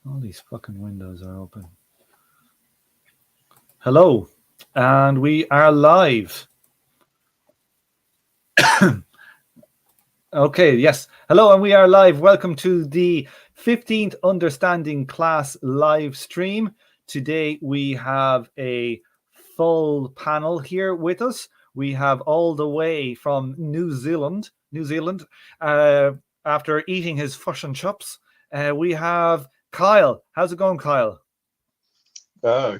All these fucking windows are open. Hello, and we are live. Okay, yes. Hello, and we are live. Welcome to the 15th Understanding Class live stream. Today we have a full panel here with us. We have all the way from New Zealand, after eating his fish and chips. We have Kyle. How's it going, Kyle?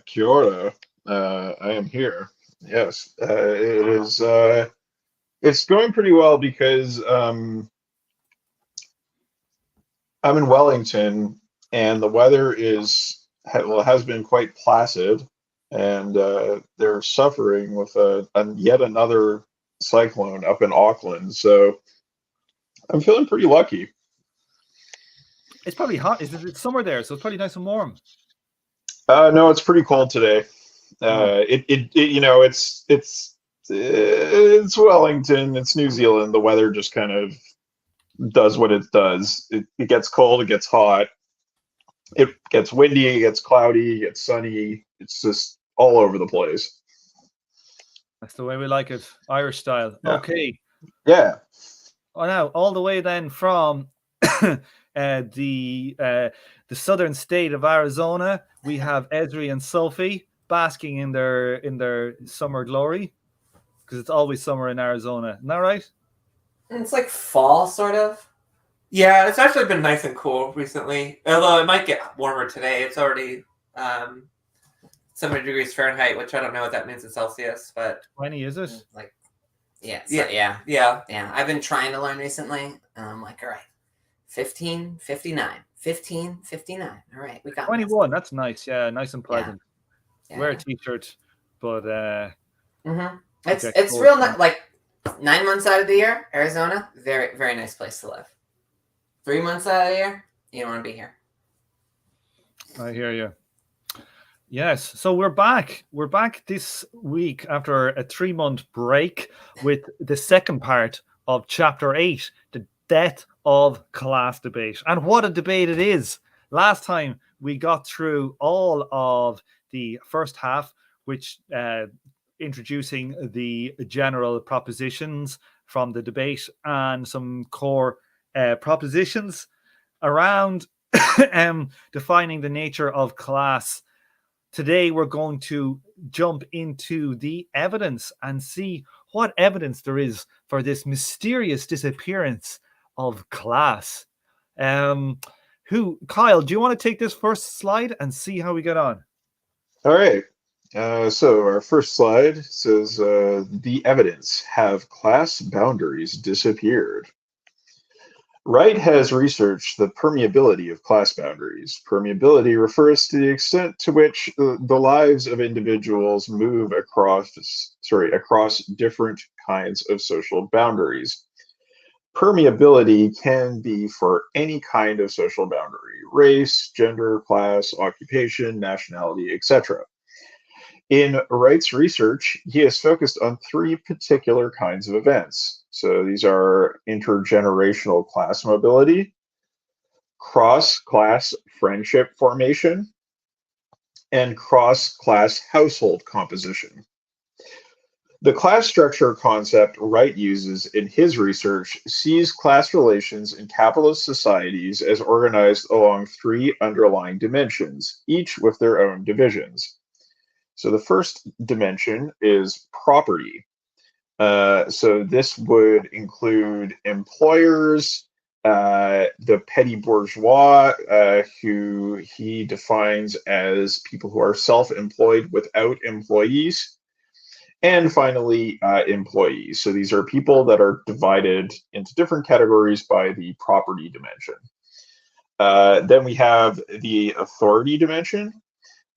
Kia ora. I am here. Yes, it is. It's going pretty well because I'm in Wellington and the weather has been quite placid, and they're suffering with yet another cyclone up in Auckland. So I'm feeling pretty lucky. It's probably hot. It's summer there, so it's probably nice and warm. No, it's pretty cold today. Oh. It's Wellington, it's New Zealand. The weather just kind of does what it does. It gets cold, it gets hot, it gets windy, it gets cloudy, it gets sunny. It's just all over the place. That's the way we like it, Irish style. Yeah. Okay. Yeah. Oh, now all the way then from the southern state of Arizona, we have Esri and Sophie basking in their summer glory, because it's always summer in Arizona. Isn't that right? It's like fall, sort of. Yeah, it's actually been nice and cool recently. Although it might get warmer today. It's already 70 degrees Fahrenheit, which I don't know what that means in Celsius, but 20, is it? Like, yeah. I've been trying to learn recently. I'm like, all right, 15, 59, 15, 59. All right, we got 21. That's nice. Yeah, nice and pleasant. Yeah. Wear a t-shirt, but it's real like 9 months out of the year, Arizona, very, very nice place to live. 3 months out of the year, you don't want to be here. I hear you. Yes, so we're back. We're back this week after a 3-month break with the second part of Chapter 8, the death of class debate. And what a debate it is. Last time we got through all of the first half, which introducing the general propositions from the debate and some core propositions around defining the nature of class. Today, we're going to jump into the evidence and see what evidence there is for this mysterious disappearance of class. Kyle, do you want to take this first slide and see how we get on? All right. So our first slide says the evidence: have class boundaries disappeared? Wright has researched the permeability of class boundaries. Permeability refers to the extent to which the lives of individuals move across different kinds of social boundaries. Permeability can be for any kind of social boundary: race, gender, class, occupation, nationality, etc. In Wright's research, he has focused on 3 particular kinds of events. So these are intergenerational class mobility, cross-class friendship formation, and cross-class household composition. The class structure concept Wright uses in his research sees class relations in capitalist societies as organized along 3 underlying dimensions, each with their own divisions. So the first dimension is property. So this would include employers, the petty bourgeois, who he defines as people who are self-employed without employees, and finally, employees. So these are people that are divided into different categories by the property dimension. Then we have the authority dimension.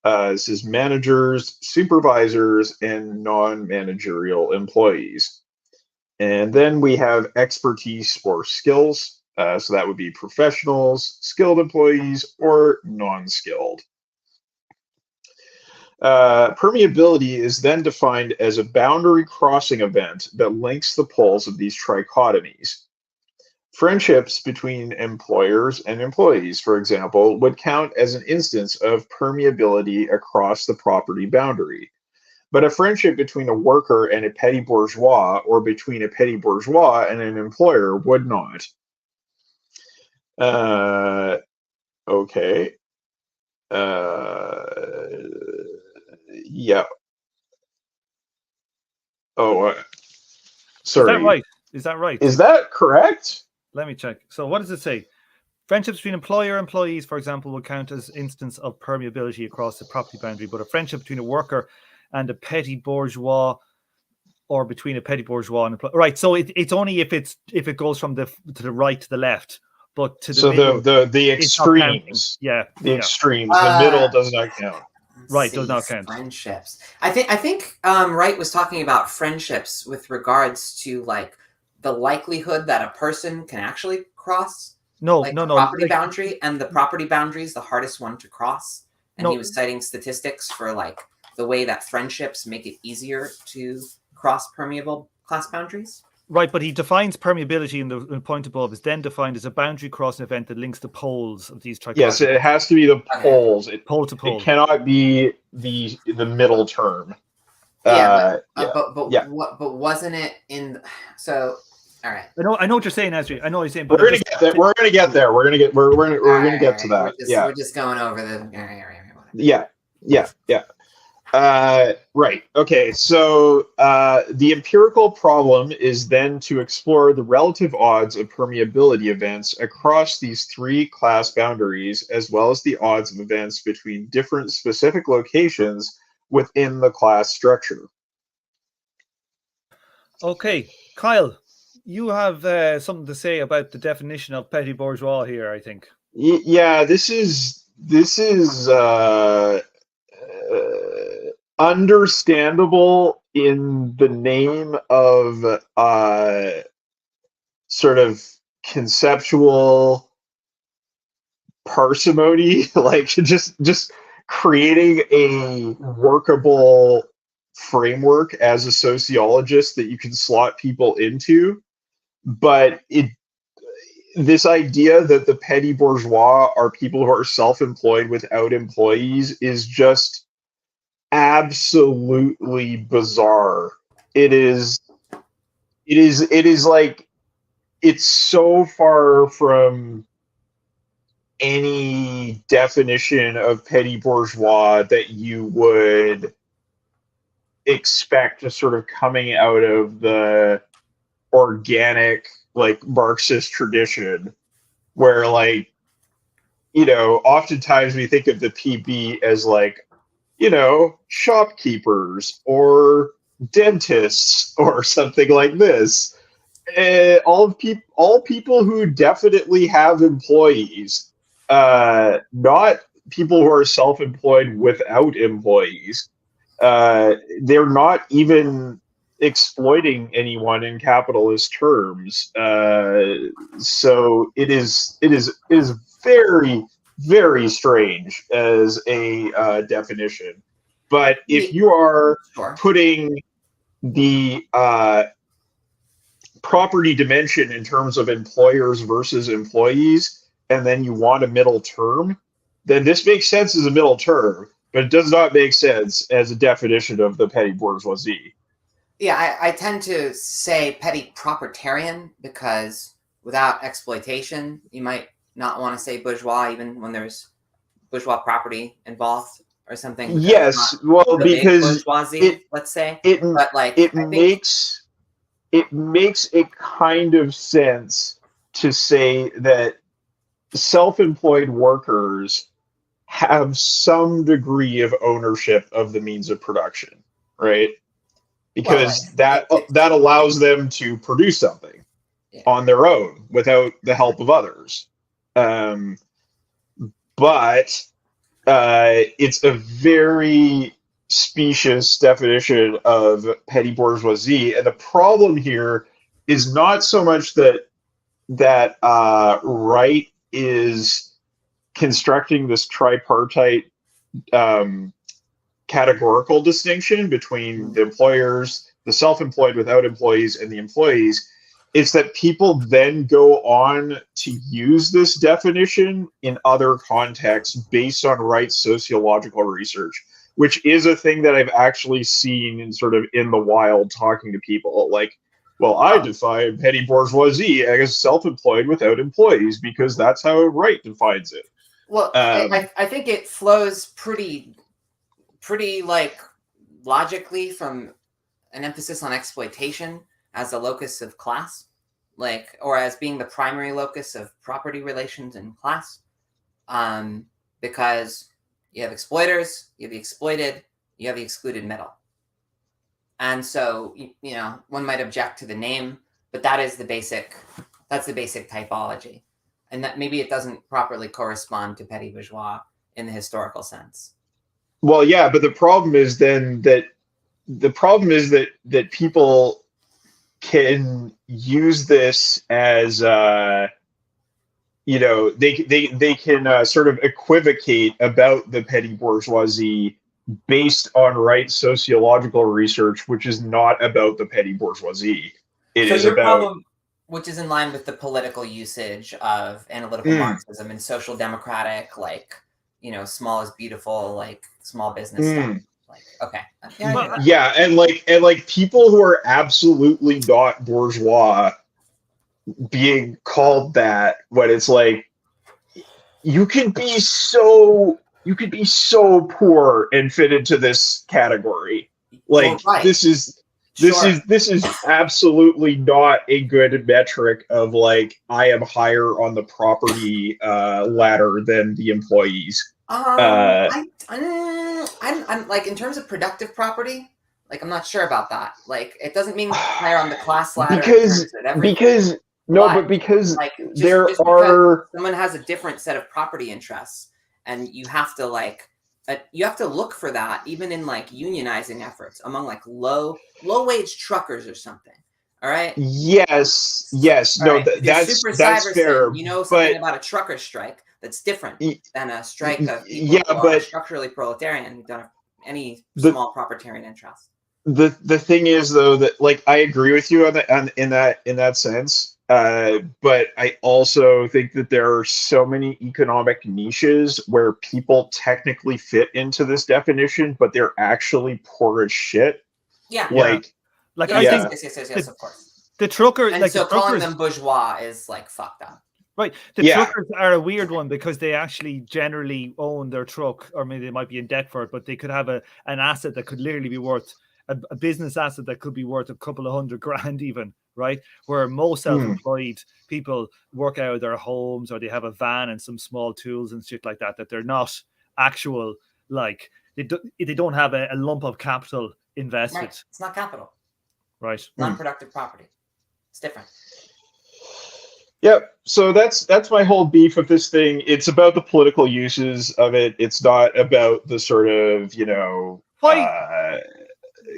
This is managers, supervisors, and non-managerial employees. And then we have expertise or skills. So that would be professionals, skilled employees, or non-skilled. Permeability is then defined as a boundary crossing event that links the poles of these trichotomies. Friendships between employers and employees, for example, would count as an instance of permeability across the property boundary. But a friendship between a worker and a petty bourgeois, or between a petty bourgeois and an employer, would not. Okay. Yeah. Oh, sorry. Is that right? Is that right? Is that correct? Let me check. So what does it say? Friendships between employer and employees, for example, will count as instance of permeability across the property boundary, but a friendship between a worker and a petty bourgeois, or between a petty bourgeois and employer. Right. So it's only if it goes from to the right to the left, but to the middle, the extremes. Yeah. The extremes. The middle does not count. Right, does not count. Friendships. I think Wright was talking about friendships with regards to like the likelihood that a person can actually cross property boundary, and the property boundary is the hardest one to cross. And he was citing statistics for like the way that friendships make it easier to cross permeable class boundaries. Right, but he defines permeability in the point above is then defined as a boundary crossing event that links the poles of these trichotomies. Yes, it has to be the poles. Pole to pole. It cannot be the middle term. But wasn't it in? So all right. I know what you're saying, Ashley. I know what you're saying. But we're gonna get there. We're gonna get to that. We're just going over the. Yeah. Right. Okay. So the empirical problem is then to explore the relative odds of permeability events across these three class boundaries, as well as the odds of events between different specific locations within the class structure. Okay, Kyle, you have something to say about the definition of petty bourgeois here, I think. Yeah, this is understandable in the name of sort of conceptual parsimony, like just creating a workable framework as a sociologist that you can slot people into. But this idea that the petty bourgeois are people who are self-employed without employees is just absolutely bizarre. It is like, it's so far from any definition of petty bourgeois that you would expect, just sort of coming out of the organic, like, Marxist tradition, where, like, oftentimes we think of the PB as like, shopkeepers or dentists or something like this. All people who definitely have employees, not people who are self-employed without employees. They're not even exploiting anyone in capitalist terms. So it is very, very strange as a definition. But if you are putting the property dimension in terms of employers versus employees, and then you want a middle term, then this makes sense as a middle term, but it does not make sense as a definition of the petty bourgeoisie. Yeah, I tend to say petty propertarian because without exploitation, you might not want to say bourgeois even when there's bourgeois property involved or something. Yes, well, because bourgeoisie, let's say, but like it makes a kind of sense to say that self-employed workers have some degree of ownership of the means of production, right? Because that allows them to produce something on their own without the help of others. But it's a very specious definition of petty bourgeoisie, and the problem here is not so much that Wright is constructing this tripartite categorical distinction between the employers, the self-employed without employees, and the employees. It's that people then go on to use this definition in other contexts based on Wright's sociological research, which is a thing that I've actually seen in sort of in the wild talking to people. Like, well, I define petty bourgeoisie as self-employed without employees because that's how Wright defines it. Well, I think it flows pretty like logically from an emphasis on exploitation as a locus of class, like, or as being the primary locus of property relations in class, because you have exploiters, you have the exploited, you have the excluded middle. And so, you know, one might object to the name, but that's the basic typology. And that maybe it doesn't properly correspond to petty bourgeois in the historical sense. Well, yeah, but the problem is then that people can use this as you know, they can sort of equivocate about the petty bourgeoisie based on Wright's sociological research, which is not about the petty bourgeoisie. It is about, which is in line with the political usage of analytical Marxism and social democratic, like, you know, small is beautiful, like small business stuff. Like, okay, yeah, and like people who are absolutely not bourgeois being called that, when it's like you could be so poor and fit into this category. Like, right. This is absolutely not a good metric of like I am higher on the property ladder than the employees. I'm like, in terms of productive property, like, I'm not sure about that. Like, it doesn't mean higher on the class ladder because like, someone has a different set of property interests, and you have to look for that even in like unionizing efforts among like low wage truckers or something. All right. Yes. All No, right. that's fair. Thing, you know something about a trucker strike that's different than a strike of people who are structurally proletarian who don't have any small propertarian interest. The thing is, though, that like I agree with you in that sense, but I also think that there are so many economic niches where people technically fit into this definition, but they're actually poor as shit. Yeah. Yes, of course. The trucker, and like so the calling them bourgeois is like fucked up. Right. The truckers are a weird one because they actually generally own their truck, or maybe they might be in debt for it, but they could have an asset that could literally be worth a business asset that could be worth a couple of $100,000 even, right? Where most self-employed people work out of their homes, or they have a van and some small tools and shit like that, that they're not actual, like, they don't have a lump of capital invested. Right. It's not capital. Right. Non-productive property. It's different. Yep. So that's my whole beef with this thing. It's about the political uses of it. It's not about the sort of, you know,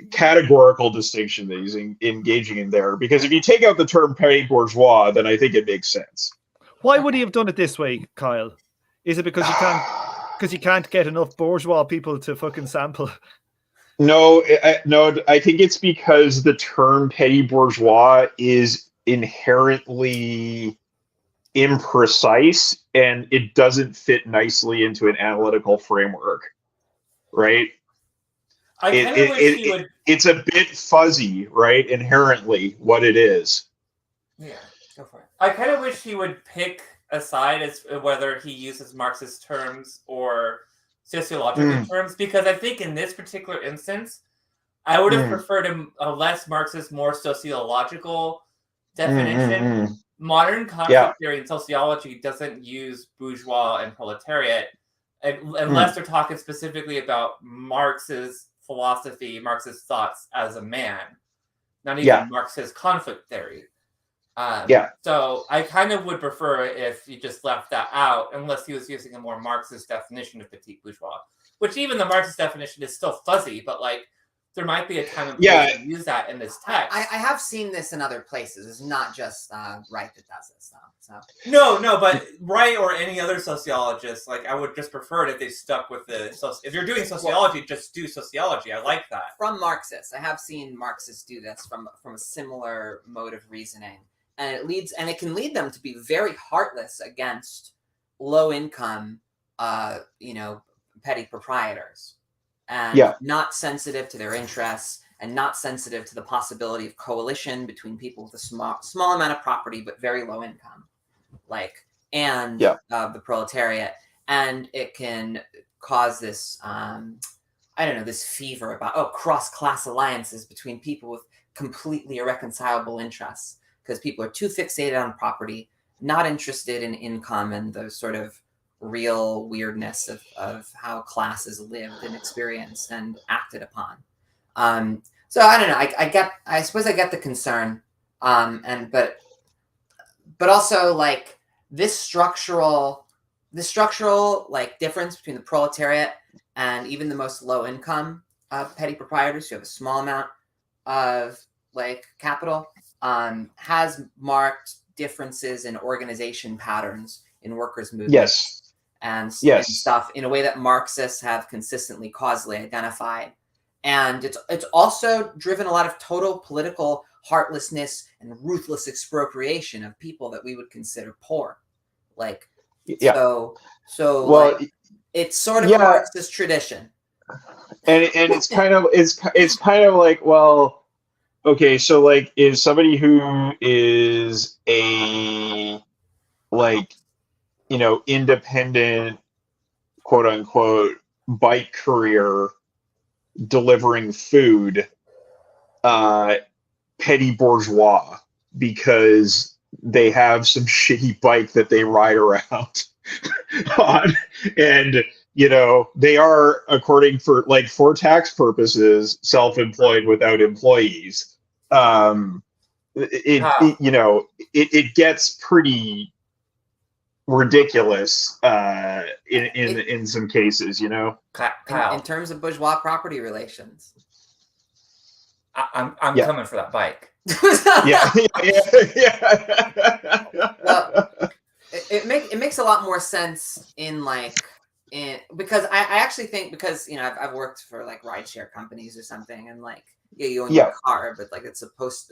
categorical distinction that he's engaging in there. Because if you take out the term petty bourgeois, then I think it makes sense. Why would he have done it this way, Kyle? Is it because you can't get enough bourgeois people to fucking sample? No, I think it's because the term petty bourgeois is inherently imprecise and it doesn't fit nicely into an analytical framework, right? It's a bit fuzzy, right? Inherently, what it is. Yeah, go for it. I kind of wish he would pick a side as whether he uses Marxist terms or sociological terms, because I think in this particular instance, I would have preferred a less Marxist, more sociological definition. Modern conflict theory and sociology doesn't use bourgeois and proletariat unless they're talking specifically about Marx's philosophy, Marxist thoughts as a man, not even Marxist conflict theory. So I kind of would prefer if you just left that out, unless he was using a more Marxist definition of petit bourgeois, which even the Marxist definition is still fuzzy, but like there might be a time and place to use that in this text. I have seen this in other places. It's not just Wright that does this, though. So. No, but Wright or any other sociologist, like I would just prefer it if they stuck with the. So if you're doing sociology, just do sociology. I like that. From Marxists, I have seen Marxists do this from a similar mode of reasoning, and it can lead them to be very heartless against low income, petty proprietors, and not sensitive to their interests, and not sensitive to the possibility of coalition between people with a small amount of property but very low income, the proletariat. And it can cause this, this fever about cross-class alliances between people with completely irreconcilable interests, because people are too fixated on property, not interested in income and the sort of real weirdness of how class is lived and experienced and acted upon. So I don't know. I suppose I get the concern, but also like this structural difference between the proletariat and even the most low income petty proprietors who have a small amount of capital has marked differences in organization patterns in workers' movements. And stuff in a way that Marxists have consistently causally identified. And it's also driven a lot of total political heartlessness and ruthless expropriation of people that we would consider poor. So it's sort of a Marxist tradition. And it's kind of like, well, okay, so is somebody who is a independent, quote unquote, bike courier delivering food, petty bourgeois because they have some shitty bike that they ride around on, and they are, according for tax purposes, self-employed without employees. It gets pretty ridiculous in some cases, in terms of bourgeois property relations. I'm coming for that bike. Well, it makes a lot more sense because I actually think, because I've worked for rideshare companies or something, and you own your car, but it's because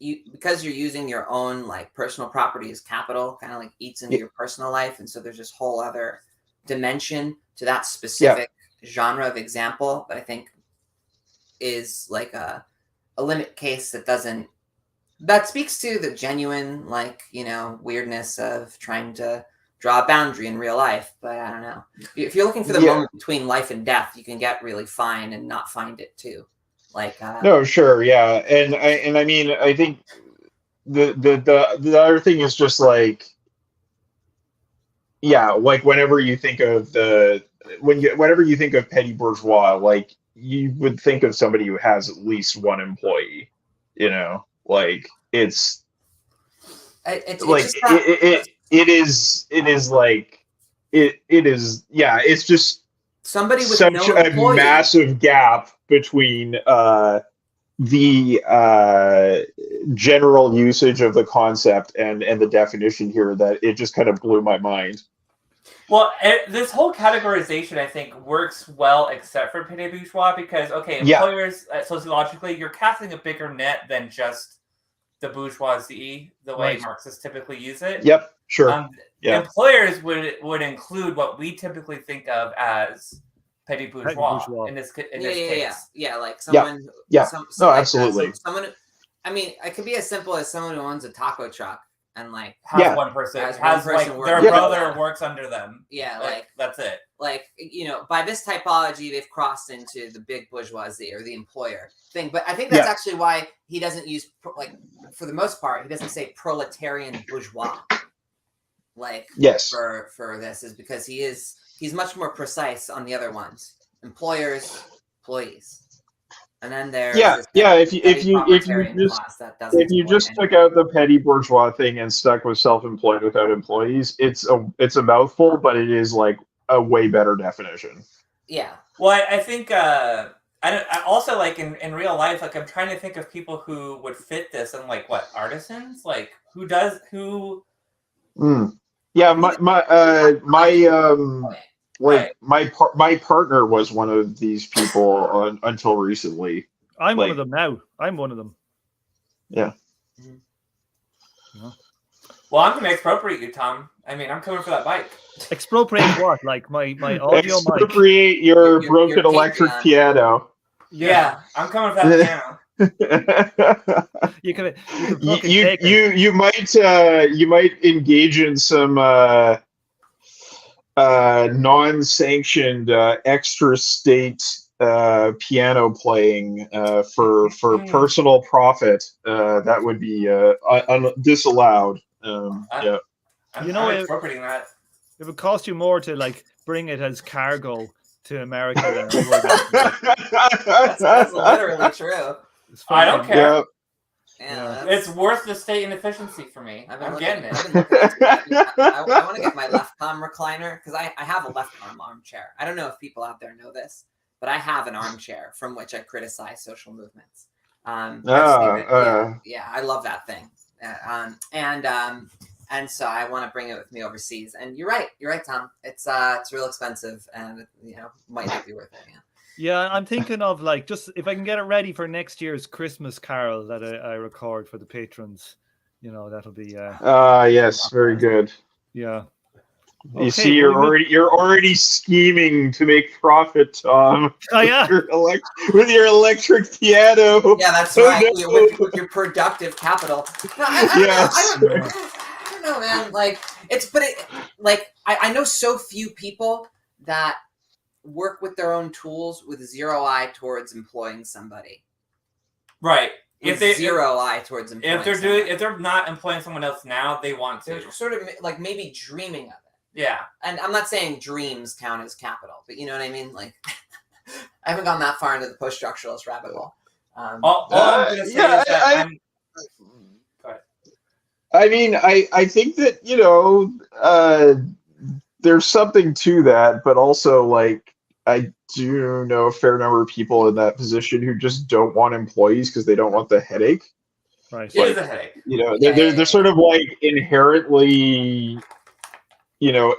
because you're using your own personal property as capital, kind of eats into your personal life, and so there's this whole other dimension to that specific genre of example that I think is a limit case that speaks to the genuine weirdness of trying to draw a boundary in real life. But I don't know, if you're looking for the moment between life and death, you can get really fine and not find it too. No, sure, yeah, and I mean, I think the other thing is just whenever you think of whenever you think of petty bourgeois, you would think of somebody who has at least one employee. It's just somebody with such no a employee. Massive gap between the general usage of the concept and the definition here that it just kind of blew my mind. Well, this whole categorization, I think, works well except for petty bourgeois because, employers, sociologically, you're casting a bigger net than just the bourgeoisie, the way Marxists typically use it. Yep, sure. Employers would include what we typically think of as petty bourgeois in this case. Someone. Absolutely. Someone. I mean, it could be as simple as someone who owns a taco truck and has one person their brother works under them. That's it. By this typology, they've crossed into the big bourgeoisie or the employer thing. But I think that's actually why he doesn't use for the most part, he doesn't say proletarian bourgeois. For this is because he's much more precise on the other ones. Employers, employees. And then there's if you just took out the petty bourgeois thing and stuck with self-employed without employees, it's a mouthful, but it is a way better definition. Yeah. Well, I think I also in real life, I'm trying to think of people who would fit this, and artisans, Yeah, my partner was one of these people until recently. I'm one of them now. I'm one of them. Yeah. Well, I'm going to expropriate you, Tom. I mean, I'm coming for that bike. Expropriate what? Like my audio expropriate mic? your broken electric piano. Yeah, I'm coming for that piano. you can take it. You might engage in some non-sanctioned extra state piano playing for personal profit. That would be disallowed. Yeah. I'm expropriating that. It would cost you more to like bring it as cargo to America than it would. That's literally true. I don't care. Yeah, it's worth the state inefficiency for me. I'm getting it. I want to get my left arm recliner because I have a left arm armchair. I don't know if people out there know this, but I have an armchair from which I criticize social movements. I love that thing. And so I want to bring it with me overseas. And you're right, Tom. It's real expensive, and might not be worth it. Yeah, I'm thinking of like just if I can get it ready for next year's Christmas carol that I record for the patrons. That'll be. Yes, very good. Yeah. You see, you're already scheming to make profit, Tom. Oh yeah. With your electric piano. Yeah, that's right. With your productive capital. No, I don't know, man. Like I know so few people that work with their own tools with zero eye towards employing somebody. Right. If they're not employing someone else now, they want to. They're sort of like maybe dreaming of it. Yeah. And I'm not saying dreams count as capital, but you know what I mean? Like, I haven't gone that far into the post-structuralist rabbit hole. All I'm going to say is that go ahead. I mean, I think that, there's something to that, but also, like, I do know a fair number of people in that position who just don't want employees because they don't want the headache. Right. It is a headache. They're sort of like inherently,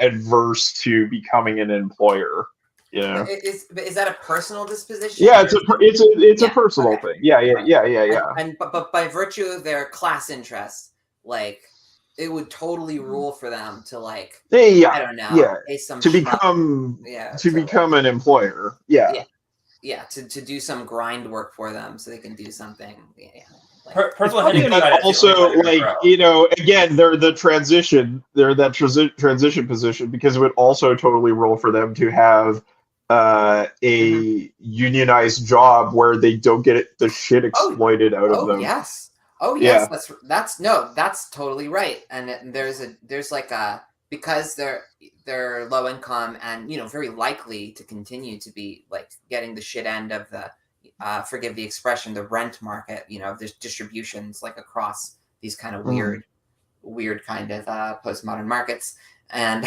adverse to becoming an employer. Is that a personal disposition? Yeah, it's a personal thing. Yeah. But by virtue of their class interests, like, it would totally rule for them to I don't know, pay some to become an employer. Yeah, to do some grind work for them so they can do something. Yeah. Also, again, they're that transition position because it would also totally rule for them to have a unionized job where they don't get the shit exploited out of them. Yes. Oh yes, that's totally right. And there's like because they're low income and very likely to continue to be like getting the shit end of the forgive the expression, the rent market. There's distributions like across these kind of weird kind of postmodern markets, and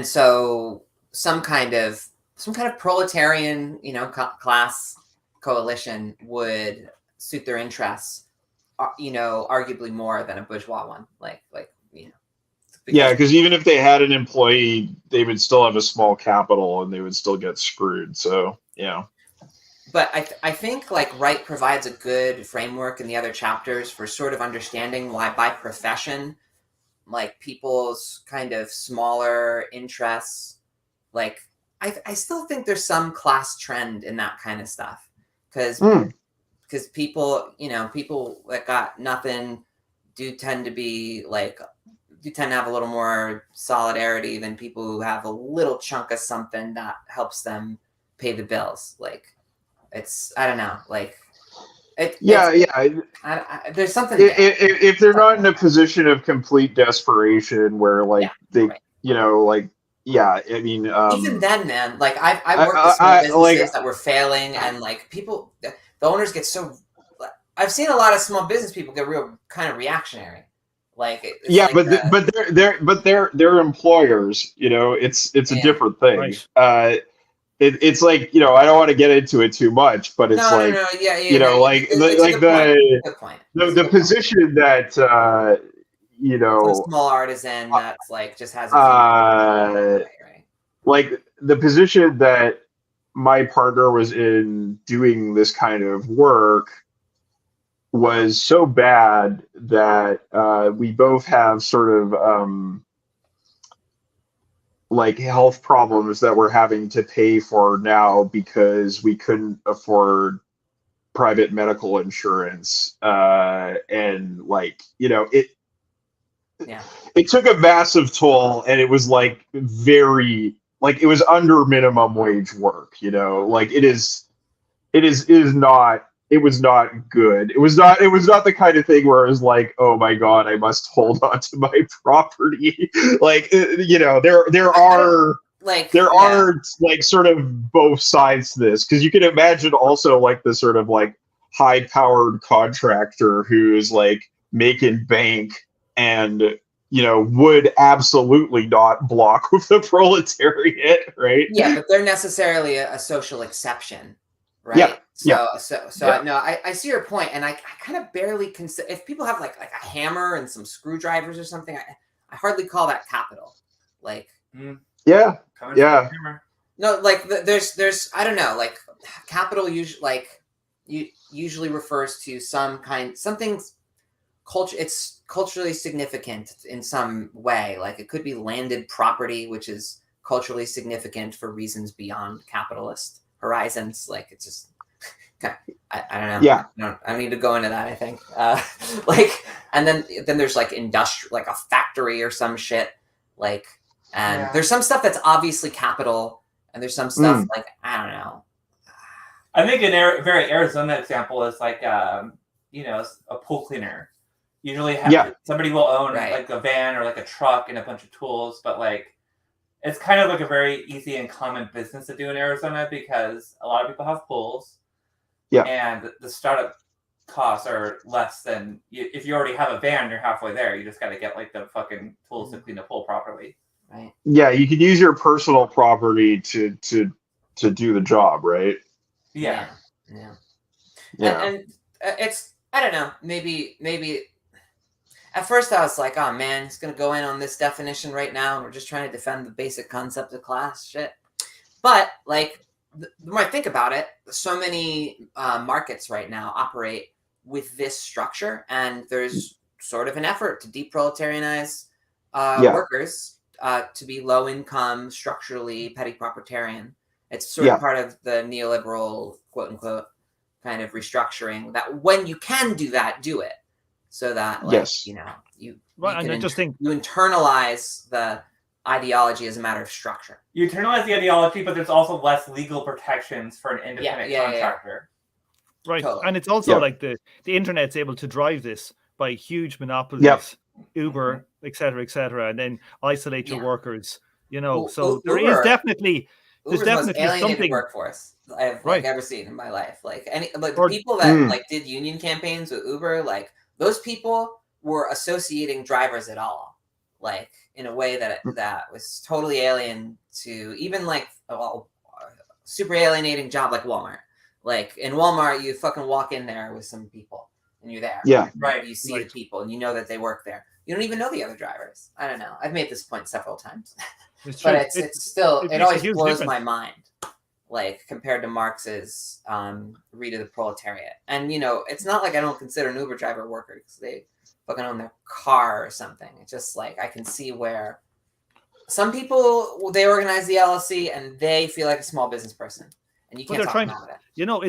so some kind of proletarian class coalition would suit their interests, arguably more than a bourgeois one. Because even if they had an employee, they would still have a small capital and they would still get screwed. So yeah. But I think Wright provides a good framework in the other chapters for sort of understanding why by profession, people's kind of smaller interests, I still think there's some class trend in that kind of stuff because people that got nothing do tend to have a little more solidarity than people who have a little chunk of something that helps them pay the bills. I don't know. There's something. If they're not in a position of complete desperation where I mean, even then, man, I worked with small businesses that were failing, and people, the owners get so. I've seen a lot of small business people get real kind of reactionary. But they're employers. It's a different thing. Right. It's I don't want to get into it too much, but it's the position that a small artisan that's just has a the position that my partner was in doing this kind of work was so bad that we both have sort of like health problems that we're having to pay for now because we couldn't afford private medical insurance. And like, you know, it took a massive toll, and it was like very, like, it was under minimum wage work, you know, like it was not good. It was not the kind of thing where it was like, oh my God, I must hold on to my property. Like, you know, there are like sort of both sides to this, because you can imagine also like the sort of like high powered contractor who's like making bank and, you know, would absolutely not block with the proletariat, right? Yeah, but they're necessarily a social exception, right? Yeah. No, I see your point, and I kind of barely consider, if people have like a hammer and some screwdrivers or something, I hardly call that capital. Like, yeah. No, like there's I don't know, like capital usually refers to something's culture. It's culturally significant in some way. Like it could be landed property, which is culturally significant for reasons beyond capitalist horizons. Like it's just, I don't know. Yeah. I don't need to go into that, I think. Like, and then there's like industrial, like a factory or some shit. Like, and there's some stuff that's obviously capital, and there's some stuff like, I don't know. I think a very Arizona example is like, you know, a pool cleaner. Usually somebody will own like a van or like a truck and a bunch of tools, but like it's kind of like a very easy and common business to do in Arizona because a lot of people have pools. Yeah. And the startup costs are less than if you already have a van, you're halfway there. You just got to get like the fucking tools to clean the pool properly. Right. Yeah, you could use your personal property to do the job, right? Yeah. And it's, I don't know, maybe at first I was like, oh man, he's going to go in on this definition right now, and we're just trying to defend the basic concept of class shit. But like, the more I think about it, so many markets right now operate with this structure, and there's sort of an effort to deproletarianize workers to be low income, structurally petty propertarian. It's sort of part of the neoliberal, quote unquote, kind of restructuring that when you can do that, do it. So that, like, you know, you internalize the ideology as a matter of structure. You internalize the ideology, but there's also less legal protections for an independent contractor. Right. Totally. And it's also like the internet's able to drive this by huge monopolies, Uber, et cetera, and then isolate your workers, you know. So there is definitely... Uber's the most alienated workforce I've ever seen in my life. Like the people that like did union campaigns with Uber, like those people were associating drivers at all, like in a way that was totally alien to even like super alienating job like Walmart. Like in Walmart, you fucking walk in there with some people and you're there. Yeah, right. You see the people and you know that they work there. You don't even know the other drivers. I don't know. I've made this point several times. But it's still, it always blows my mind, like compared to Marx's Read of the Proletariat. And, you know, it's not like I don't consider an Uber driver a worker because they fucking own their car or something. It's just like I can see where some people, they organize the LLC and they feel like a small business person. And you can't talk them out of it. You know,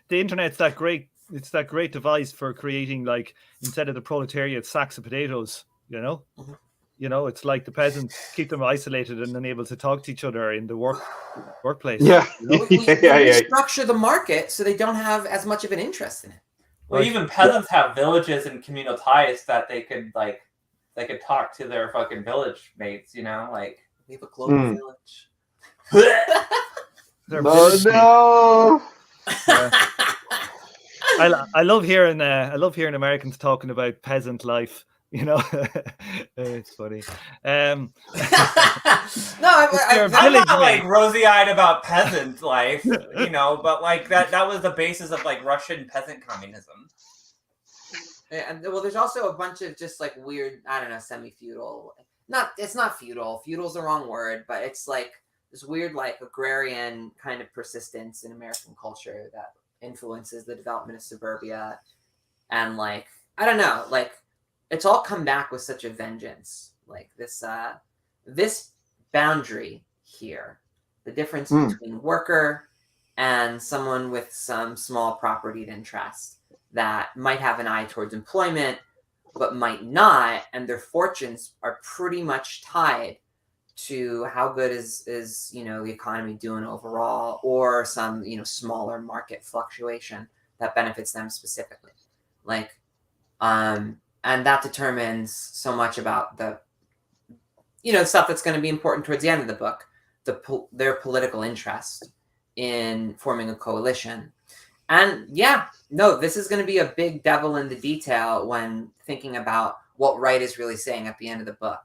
the internet's that great. It's that great device for creating, like, instead of the proletariat, sacks of potatoes, you know? Mm-hmm. You know, it's like the peasants, keep them isolated and unable to talk to each other in the workplace. Yeah. You know? We structure the market so they don't have as much of an interest in it. Well, even peasants have villages and communal ties that they could talk to their fucking village mates, you know? Like, we have a global village. No. I love hearing Americans talking about peasant life. You know, it's funny. No, I'm not like rosy-eyed about peasant life, you know, but like that was the basis of like Russian peasant communism. And well, there's also a bunch of just like weird, I don't know, semi-feudal. It's not feudal. Feudal's the wrong word, but it's like this weird like agrarian kind of persistence in American culture that influences the development of suburbia. And like, I don't know, like it's all come back with such a vengeance. Like this boundary here, the difference between worker and someone with some small property interest that might have an eye towards employment, but might not, and their fortunes are pretty much tied to how good is the economy doing overall, or some smaller market fluctuation that benefits them specifically. Like, and that determines so much about the stuff that's going to be important towards the end of the book, their political interest in forming a coalition. And this is going to be a big devil in the detail when thinking about what Wright is really saying at the end of the book.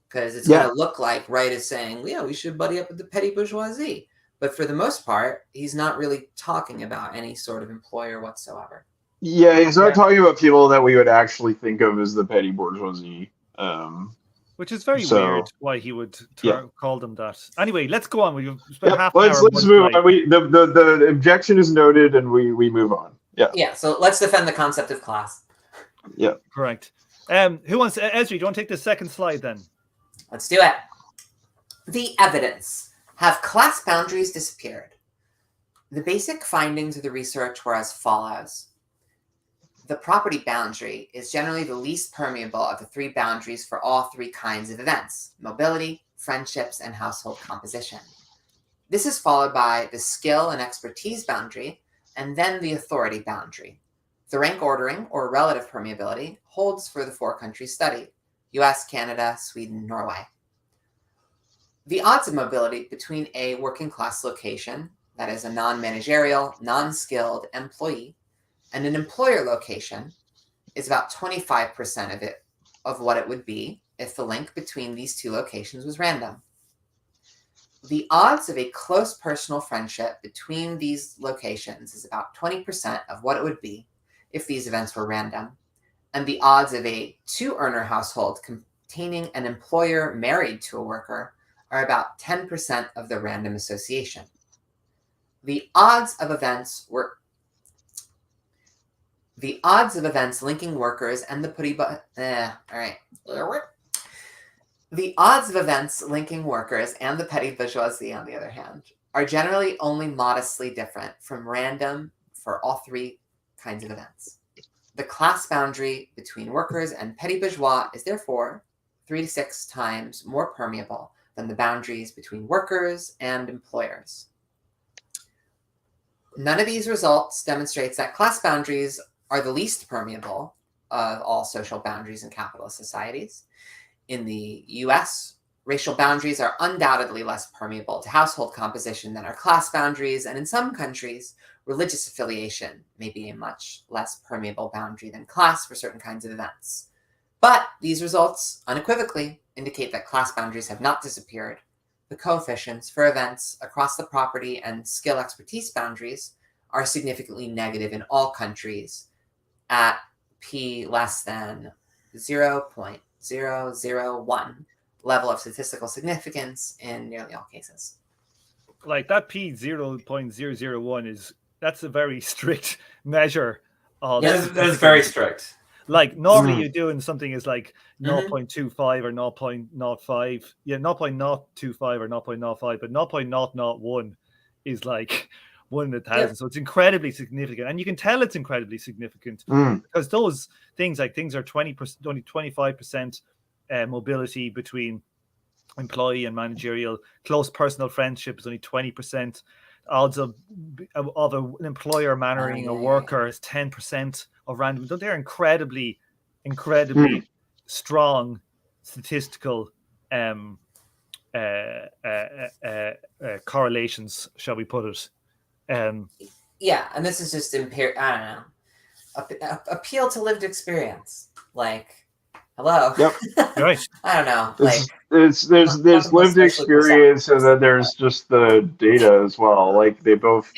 Because it's going to look like Wright is saying, we should buddy up with the petty bourgeoisie. But for the most part, he's not really talking about any sort of employer whatsoever. Yeah, he's not talking about people that we would actually think of as the petty bourgeoisie. Which is very weird why he would call them that. Anyway, let's go on. We've spent half an hour. Let's move on. The objection is noted, and we move on. Yeah. Yeah. So let's defend the concept of class. Yeah. Correct. Who wants? Esri, do you want to take the second slide then? Let's do it. The evidence. Have class boundaries disappeared? The basic findings of the research were as follows. The property boundary is generally the least permeable of the three boundaries for all three kinds of events: mobility, friendships, and household composition. This is followed by the skill and expertise boundary, and then the authority boundary. The rank ordering, or relative permeability, holds for the four countries studied: US, Canada, Sweden, Norway. The odds of mobility between a working class location, that is a non-managerial, non-skilled employee, and an employer location is about 25% of what it would be if the link between these two locations was random. The odds of a close personal friendship between these locations is about 20% of what it would be if these events were random. And the odds of a two-earner household containing an employer married to a worker are about 10% of the random association. The odds of events linking workers and the petty bourgeoisie, on the other hand, are generally only modestly different from random for all three kinds of events. The class boundary between workers and petty bourgeois is therefore 3 to 6 times more permeable than the boundaries between workers and employers. None of these results demonstrates that class boundaries are the least permeable of all social boundaries in capitalist societies. In the US, racial boundaries are undoubtedly less permeable to household composition than are class boundaries, and in some countries, religious affiliation may be a much less permeable boundary than class for certain kinds of events. But these results unequivocally indicate that class boundaries have not disappeared. The coefficients for events across the property and skill expertise boundaries are significantly negative in all countries at p less than 0.001 level of statistical significance in nearly all cases. Like that p 0.001 that's a very strict measure. That is very strict. Like normally you're doing something is like 0.25 or 0.05. Yeah, 0.025 or 0.05, but 0.001 is like 1 in 1,000. Yeah. So it's incredibly significant. And you can tell it's incredibly significant because those things are 20%, only 25% mobility between employee and managerial. Close personal friendship is only 20%. Odds of an employer marrying a worker is 10% of random. They're incredibly strong statistical correlations, shall we put it? And this is just I don't know, appeal to lived experience. Like, hello. Yep. Right. I don't know. There's lived experience, and then there's just the data as well. Like they both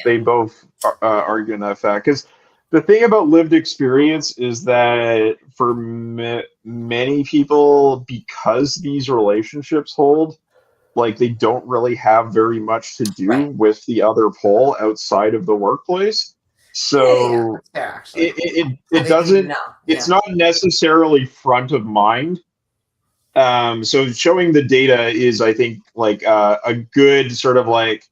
argue in that fact. Because the thing about lived experience is that for many people, because these relationships hold, like they don't really have very much to do with the other pole outside of the workplace. So that's fair, actually. it doesn't. It's not necessarily front of mind. So showing the data is, I think, like a good sort of like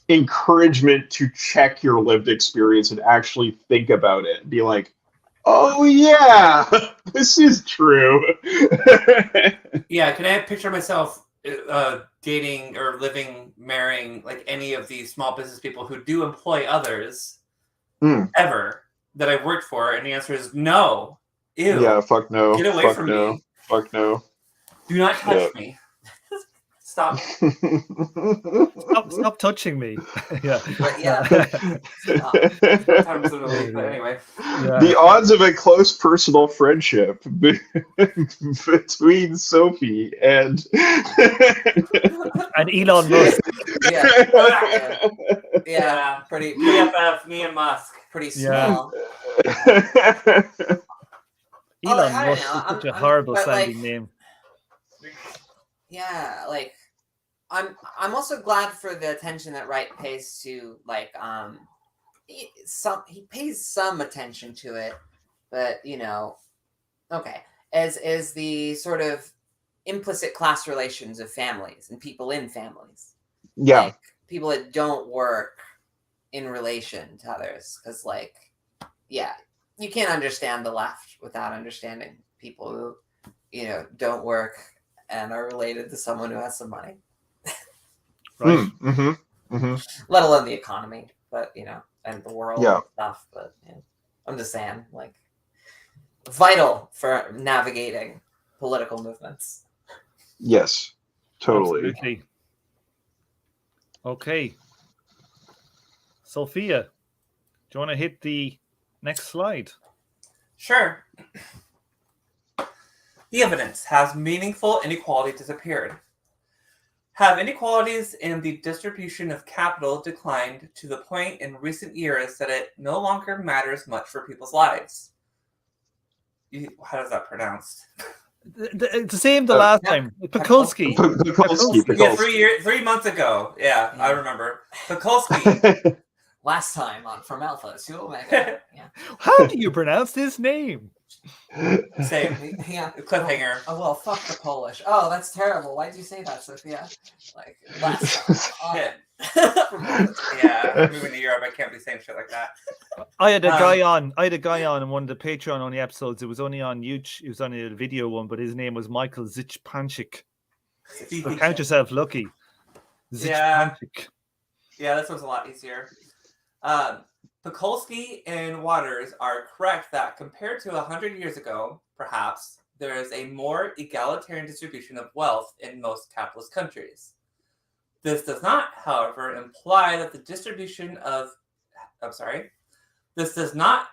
encouragement to check your lived experience and actually think about it and be like, oh yeah, this is true. Yeah, can I picture myself dating or living, marrying like any of these small business people who do employ others ever that I've worked for? And the answer is no. Ew. Yeah, fuck no. Get away fuck from no. me. Fuck no. Do not touch me. Stop. Stop touching me. Yeah. But yeah. Times of the week, but anyway. Yeah. The odds of a close personal friendship between Sophie and Elon Musk. Yeah, pretty BFF, me and Musk. Pretty small. Elon Musk is such a horrible sounding name. Yeah, like I'm also glad for the attention that Wright pays to like he pays some attention to it, but you know, okay, as the sort of implicit class relations of families and people in families. Yeah. Like, people that don't work in relation to others, because like, yeah, you can't understand the left without understanding people who, you know, don't work and are related to someone who has some money. Right. Let alone the economy, but you know, and the world and stuff. But yeah, I'm just saying, like, vital for navigating political movements. Yes, totally. Absolutely. Okay. Sophia, do you want to hit the next slide? Sure. The evidence. Has meaningful inequality disappeared? Have inequalities in the distribution of capital declined to the point in recent years that it no longer matters much for people's lives? How is that pronounced? It's the same the last time. Pekulski. Yeah, 3 months ago. Yeah, I remember. Pekulski. Last time on From Alpha to Omega. Yeah. How do you pronounce this name? Same. Yeah. Cliffhanger. Oh, well, fuck the Polish. Oh, that's terrible. Why'd you say that, Sophia? Like, last time. Yeah, moving to Europe, I can't be saying shit like that. I had a guy on in one of the Patreon only episodes. It was only on YouTube. It was only a video one, but his name was Michael Zichpanchik. So count yourself lucky. Zichpanchik. Yeah, this was a lot easier. Pekulski and Waters are correct that compared to 100 years ago, perhaps, there is a more egalitarian distribution of wealth in most capitalist countries. This does not, however, imply that the distribution of... This does not,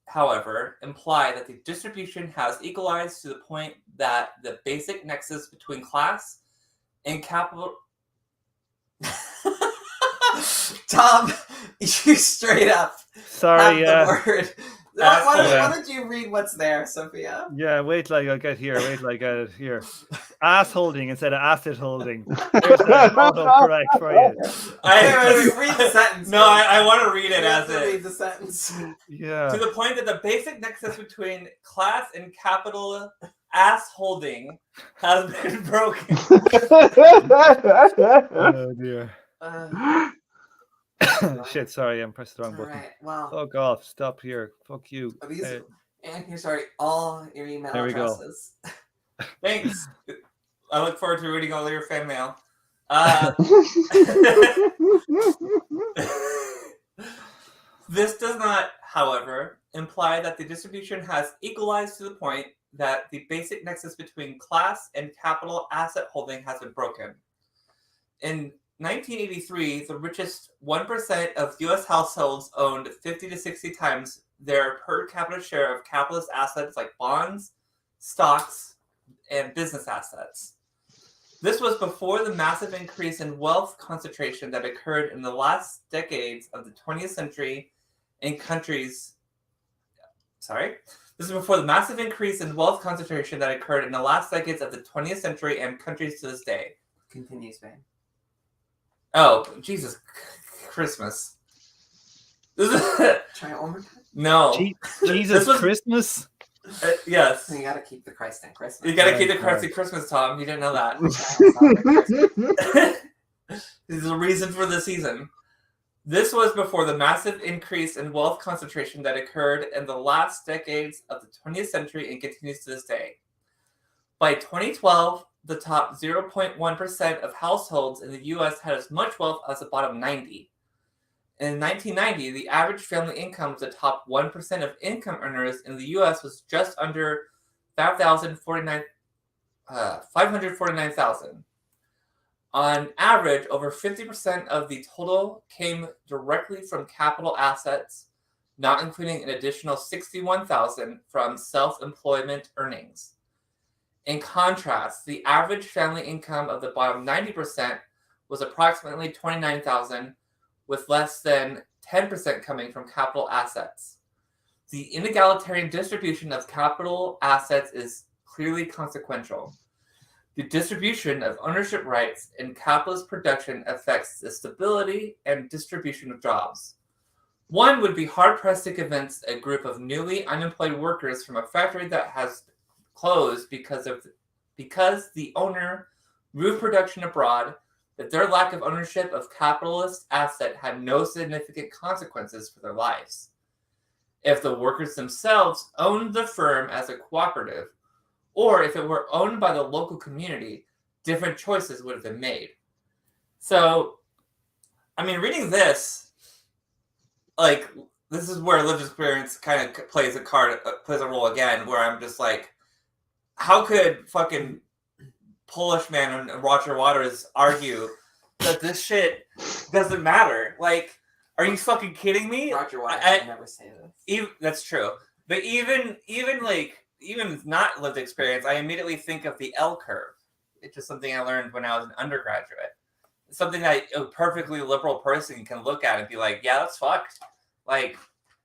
however, imply that the distribution has equalized to the point that the basic nexus between class and capital... Tom, you straight up Sorry, have the word. Why don't you read what's there, Sophia? Yeah, wait till I get here. Ass holding instead of asset holding. There's the autocorrect for you. Read the sentence. No, I want to read it as it. Read the sentence. Yeah. To the point that the basic nexus between class and capital ass holding has been broken. Oh dear. Shit, sorry, I'm pressing the wrong button. Right, well. Fuck off, stop here. Fuck you. And here's all your email there addresses. We go. Thanks. I look forward to reading all your fan mail. This does not, however, imply that the distribution has equalized to the point that the basic nexus between class and capital asset holding has been broken. In 1983, the richest 1% of U.S. households owned 50 to 60 times their per capita share of capitalist assets like bonds, stocks, and business assets. This was before the massive increase in wealth concentration that occurred in the last decades of the 20th century in countries... This is before the massive increase in wealth concentration that occurred in the last decades of the 20th century and countries to this day. Continue, Spain. Oh, Jesus Christmas. Try it one more time. No. Jesus Christmas? Yes. You gotta keep the Christ on Christmas. You gotta keep the Christ on Christmas, Tom. You didn't know that. This is a reason for the season. This was before the massive increase in wealth concentration that occurred in the last decades of the 20th century and continues to this day. By 2012, the top 0.1% of households in the U.S. had as much wealth as the bottom 90. In 1990, the average family income of the top 1% of income earners in the U.S. was just under $549,000. On average, over 50% of the total came directly from capital assets, not including an additional $61,000 from self-employment earnings. In contrast, the average family income of the bottom 90% was approximately $29,000, with less than 10% coming from capital assets. The inegalitarian distribution of capital assets is clearly consequential. The distribution of ownership rights in capitalist production affects the stability and distribution of jobs. One would be hard-pressed to convince a group of newly unemployed workers from a factory that has closed because the owner moved production abroad that their lack of ownership of capitalist asset had no significant consequences for their lives. If the workers themselves owned the firm as a cooperative, or if it were owned by the local community, different choices would have been made. So, I mean, reading this, like, this is where lived experience kind of plays a role again, where I'm just like, how could fucking Polish man and Roger Waters argue that this shit doesn't matter? Like, are you fucking kidding me? Roger Waters would never say this. That's true. But even not lived experience, I immediately think of the L curve. It's just something I learned when I was an undergraduate. It's something that a perfectly liberal person can look at and be like, yeah, that's fucked. Like,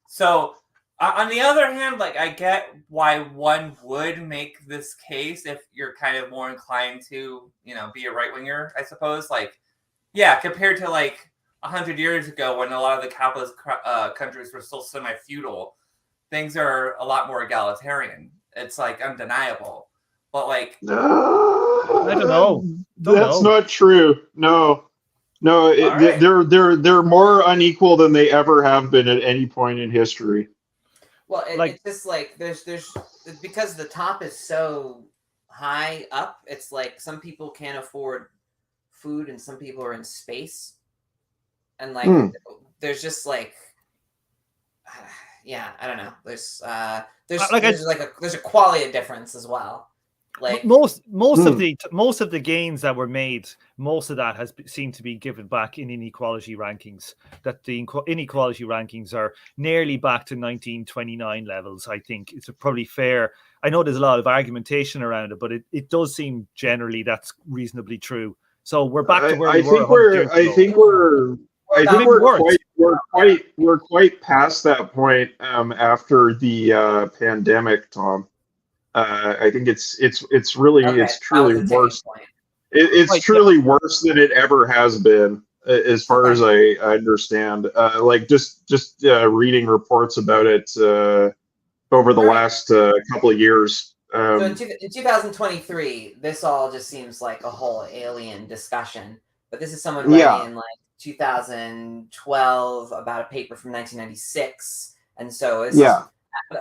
so on the other hand, like, I get why one would make this case if you're kind of more inclined to, be a right-winger, I suppose. Like, yeah, compared to like 100 years ago when a lot of the capitalist countries were still semi-feudal, things are a lot more egalitarian. It's like undeniable. But like, I don't know. That's not true. No, Right. they're more unequal than they ever have been at any point in history. Well, it's just like there's because the top is so high up. It's like some people can't afford food and some people are in space, and like there's just like I don't know. There's a quality of difference as well. Like most of the gains that were made, most of that has seemed to be given back in inequality rankings. That the inequality rankings are nearly back to 1929 levels. I think it's probably fair. I know there's a lot of argumentation around it, but it does seem generally that's reasonably true. So we're back to where we were. I think we're quite past that point after the pandemic, Tom. I think it's truly worse. It's truly worse than it ever has been, as far as I understand. Like just reading reports about it over the last couple of years. So in 2023, this all just seems like a whole alien discussion. But this is someone writing in like 2012 about a paper from 1996, and so it's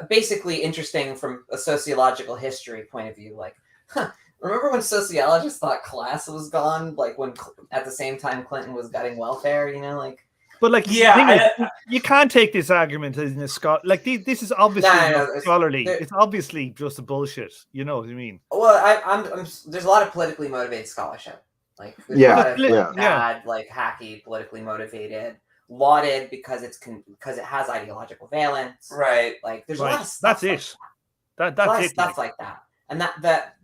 basically interesting from a sociological history point of view. Like, remember when sociologists thought class was gone? Like when at the same time Clinton was gutting welfare, like. But like, you can't take this argument as a like this is obviously scholarly. It's obviously just a bullshit. You know what I mean? Well, I'm there's a lot of politically motivated scholarship. Like there's a lot of bad, like hacky, politically motivated, lauded because it has ideological valence. Right. Like there's a lot of That's stuff. it. That's it. Stuff like that. And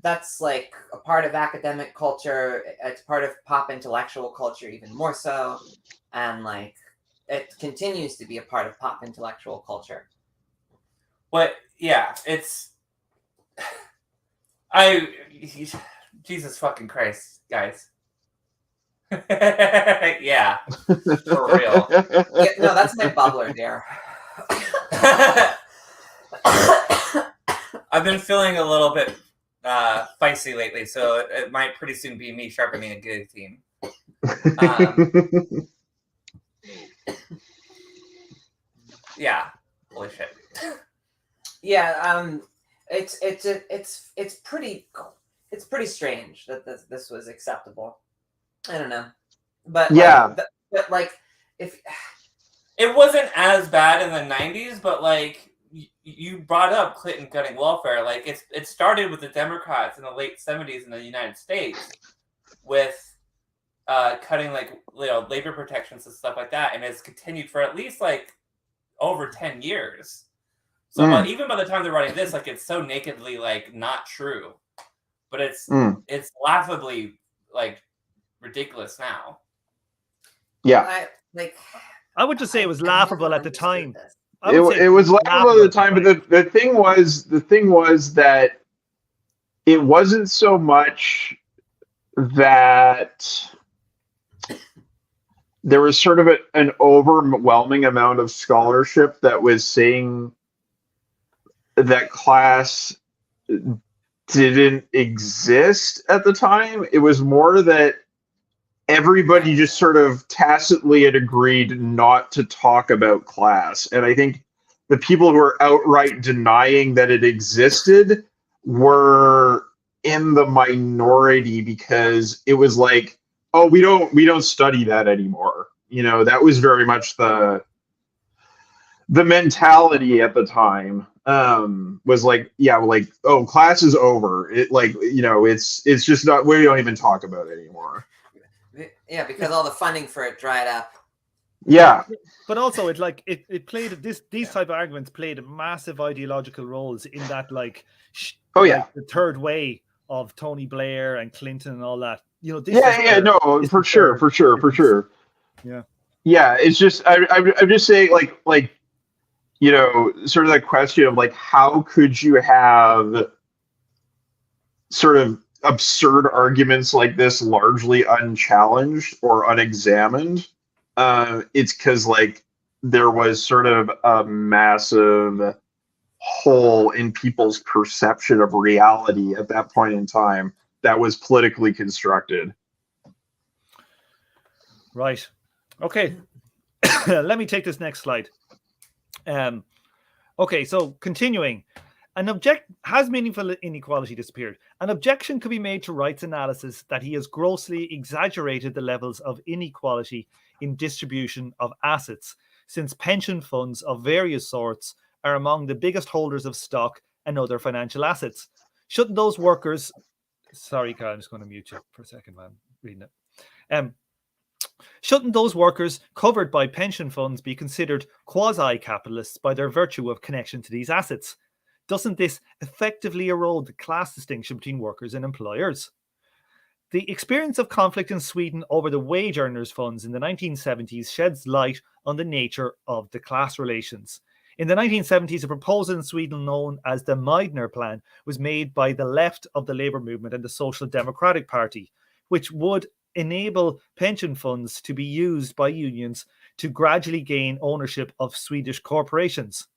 that's like a part of academic culture. It's part of pop intellectual culture, even more so. And like it continues to be a part of pop intellectual culture. But yeah, it's Jesus fucking Christ, guys. Yeah, for real. Yeah, no, that's my bubbler there. I've been feeling a little bit feisty lately, so it might pretty soon be me sharpening a guillotine. Yeah, holy shit. Yeah, it's pretty strange that this was acceptable. I don't know, but yeah, but like if it wasn't as bad in the 90s, but like you brought up Clinton cutting welfare, like it started with the Democrats in the late 70s in the United States with cutting like labor protections and stuff like that, and it's continued for at least like over 10 years. So even by the time they're writing this, like it's so nakedly like not true, but it's laughably like ridiculous now. Yeah, I would just say it was laughable at the time. It was laughable at the time, but the thing was that it wasn't so much that there was sort of an overwhelming amount of scholarship that was saying that class didn't exist at the time. It was more that everybody just sort of tacitly had agreed not to talk about class. And I think the people who were outright denying that it existed were in the minority, because it was like, oh, we don't study that anymore. That was very much the mentality at the time. Was like, yeah, like, oh, class is over. It like, it's just not, we don't even talk about it anymore. Yeah, because all the funding for it dried up. Yeah, but also it played these type of arguments played massive ideological roles in that, like, the third way of Tony Blair and Clinton and all that. For sure. Yeah. It's just I'm just saying, like sort of that question of like, how could you have sort of absurd arguments like this largely unchallenged or unexamined? It's because like there was sort of a massive hole in people's perception of reality at that point in time that was politically constructed. Right. Okay. Let me take this next slide. Okay, so continuing. Has meaningful inequality disappeared? An objection could be made to Wright's analysis that he has grossly exaggerated the levels of inequality in distribution of assets, since pension funds of various sorts are among the biggest holders of stock and other financial assets. Shouldn't those workers... Sorry, Carl, I'm just going to mute you for a second, man. Reading it. Shouldn't those workers covered by pension funds be considered quasi-capitalists by their virtue of connection to these assets? Doesn't this effectively erode the class distinction between workers and employers? The experience of conflict in Sweden over the wage earners funds in the 1970s sheds light on the nature of the class relations. In the 1970s, a proposal in Sweden known as the Meidner Plan was made by the left of the Labour movement and the Social Democratic Party, which would enable pension funds to be used by unions to gradually gain ownership of Swedish corporations.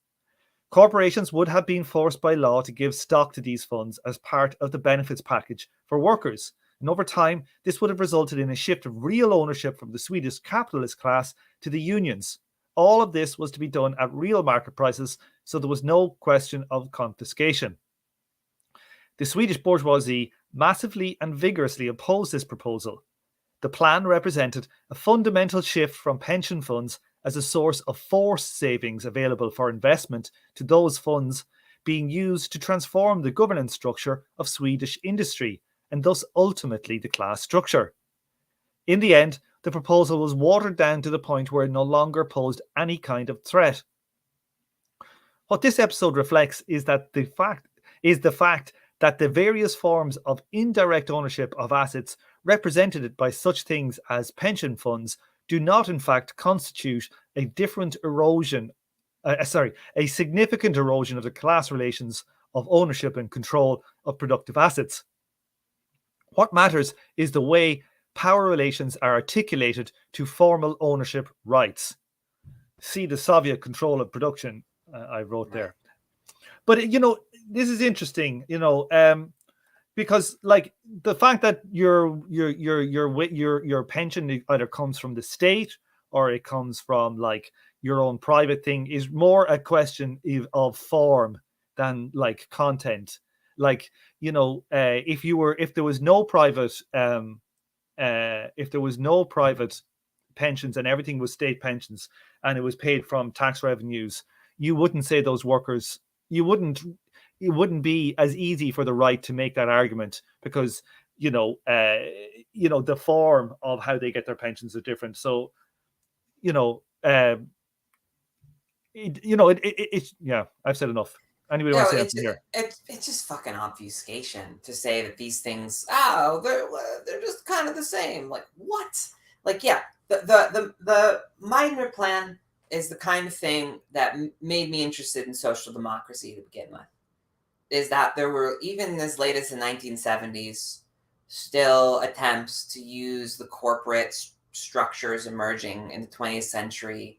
Corporations would have been forced by law to give stock to these funds as part of the benefits package for workers. And over time, this would have resulted in a shift of real ownership from the Swedish capitalist class to the unions. All of this was to be done at real market prices, so there was no question of confiscation. The Swedish bourgeoisie massively and vigorously opposed this proposal. The plan represented a fundamental shift from pension funds as a source of forced savings available for investment to those funds being used to transform the governance structure of Swedish industry and thus ultimately the class structure. In the end, the proposal was watered down to the point where it no longer posed any kind of threat. What this episode reflects is the fact that the various forms of indirect ownership of assets represented by such things as pension funds do not in fact constitute a significant erosion of the class relations of ownership and control of productive assets. What matters is the way power relations are articulated to formal ownership rights. See the Soviet control of production, I wrote there. But, you know, this is interesting, you know, because like the fact that your pension either comes from the state or it comes from like your own private thing is more a question of form than like content. Like, you know, if there was no private pensions and everything was state pensions and it was paid from tax revenues, you wouldn't say those workers, it wouldn't be as easy for the right to make that argument because, you know, the form of how they get their pensions are different. So, you know, it's yeah, I've said enough. Anybody want to say anything here? It's just fucking obfuscation to say that these things, they're just kind of the same. Like, what? Like, yeah, the Meitner plan is the kind of thing that made me interested in social democracy to begin with. Is that there were, even as late as the 1970s, still attempts to use the corporate structures emerging in the 20th century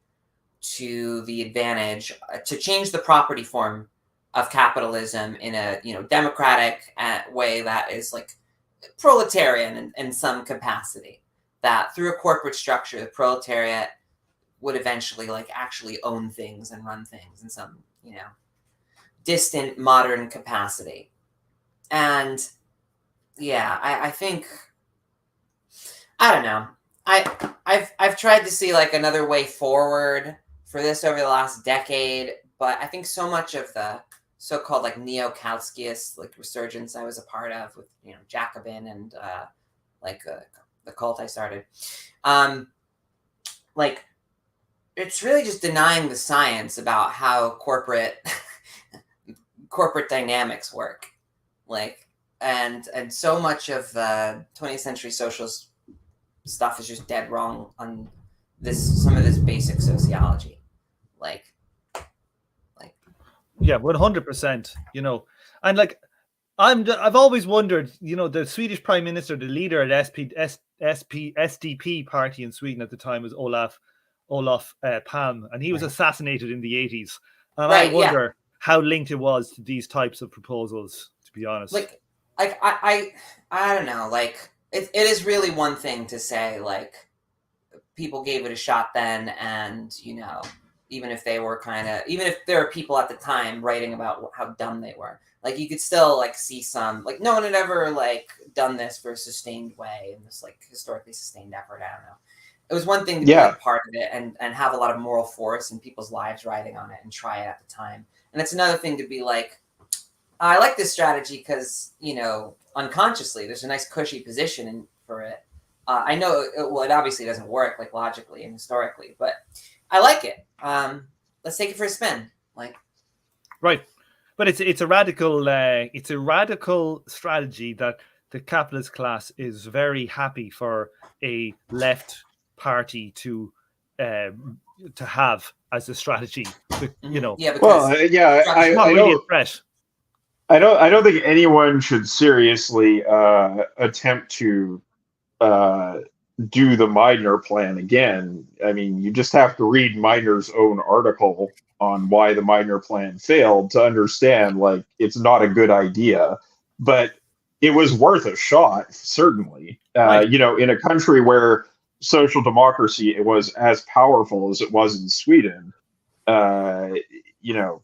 to the advantage, to change the property form of capitalism in a, you know, democratic way that is like proletarian in some capacity. That through a corporate structure, the proletariat would eventually like actually own things and run things in some, you know, distant modern capacity. And yeah, I think, I don't know. I've tried to see like another way forward for this over the last decade, but I think so much of the so-called like neo-Kautskyist like resurgence I was a part of with, you know, Jacobin and the cult I started, like it's really just denying the science about how corporate dynamics work, like, and so much of the 20th century socialist stuff is just dead wrong on some of this basic sociology, like yeah, 100%, you know. And like I've always wondered, you know, the Swedish prime minister, the leader at SDP party in Sweden at the time was Olof Palme, and he was assassinated in the 80s. And right, I wonder how linked it was to these types of proposals, to be honest. Like I don't know, like it is really one thing to say like people gave it a shot then, and, you know, even if there are people at the time writing about how dumb they were, like you could still like see some, like no one had ever like done this for a sustained way in this like historically sustained effort. I don't know. It was one thing to be like part of it and have a lot of moral force in people's lives riding on it and try it at the time. And it's another thing to be like, I like this strategy because, you know, unconsciously there's a nice cushy position for it. I know, it obviously doesn't work like logically and historically, but I like it. Let's take it for a spin. Like, right, but it's a radical strategy that the capitalist class is very happy for a left party to have as a strategy. You know, yeah, because it's not really a threat. I don't think anyone should seriously attempt to do the Meitner plan again. I mean, you just have to read Meitner's own article on why the Meitner plan failed to understand, like, it's not a good idea. But it was worth a shot, certainly. Right. You know, in a country where social democracy was as powerful as it was in Sweden, you know,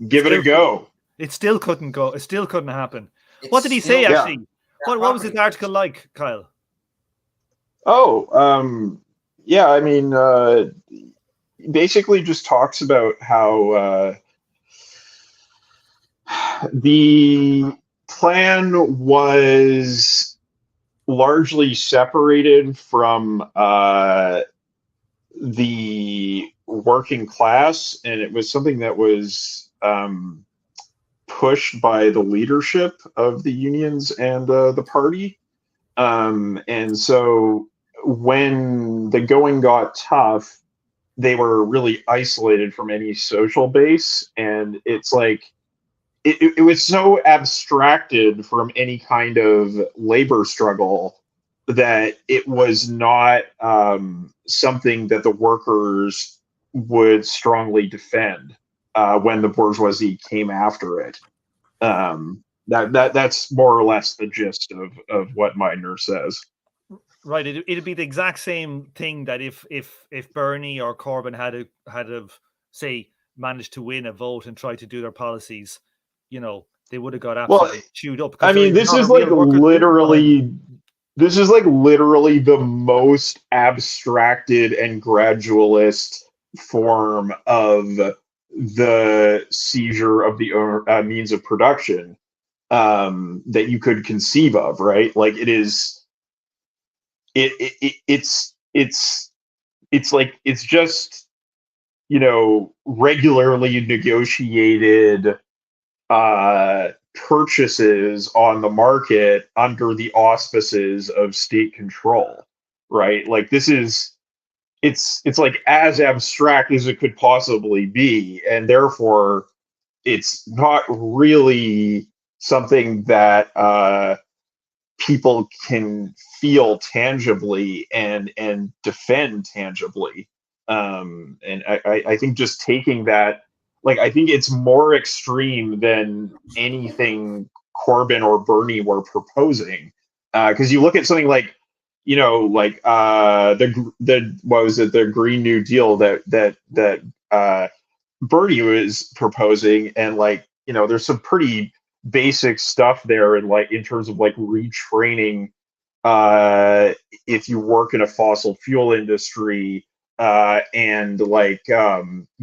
give it a go. It still couldn't go. It still couldn't happen. What did he say, actually? What was his article like, Kyle? Oh, yeah, I mean, basically just talks about how the plan was largely separated from the working class, and it was something that was pushed by the leadership of the unions and the party. And so when the going got tough, they were really isolated from any social base. And it's like, it was so abstracted from any kind of labor struggle that it was not something that the workers would strongly defend when the bourgeoisie came after it. That's more or less the gist of what Meidner says. Right, it'd be the exact same thing that if Bernie or Corbyn had say managed to win a vote and try to do their policies, you know, they would have got absolutely chewed up. I mean, this is like literally the most abstracted and gradualist form of the seizure of the means of production that you could conceive of, right? Like it is. It's like it's just, you know, regularly negotiated purchases on the market under the auspices of state control, right? Like this is it's like as abstract as it could possibly be, and therefore it's not really something that people can feel tangibly and defend tangibly. And I think just taking that, like, I think it's more extreme than anything Corbyn or Bernie were proposing. Because you look at something like, you know, like the what was it, the Green New Deal that Bernie was proposing, and like, you know, there's some pretty basic stuff there, and like in terms of like retraining if you work in a fossil fuel industry and like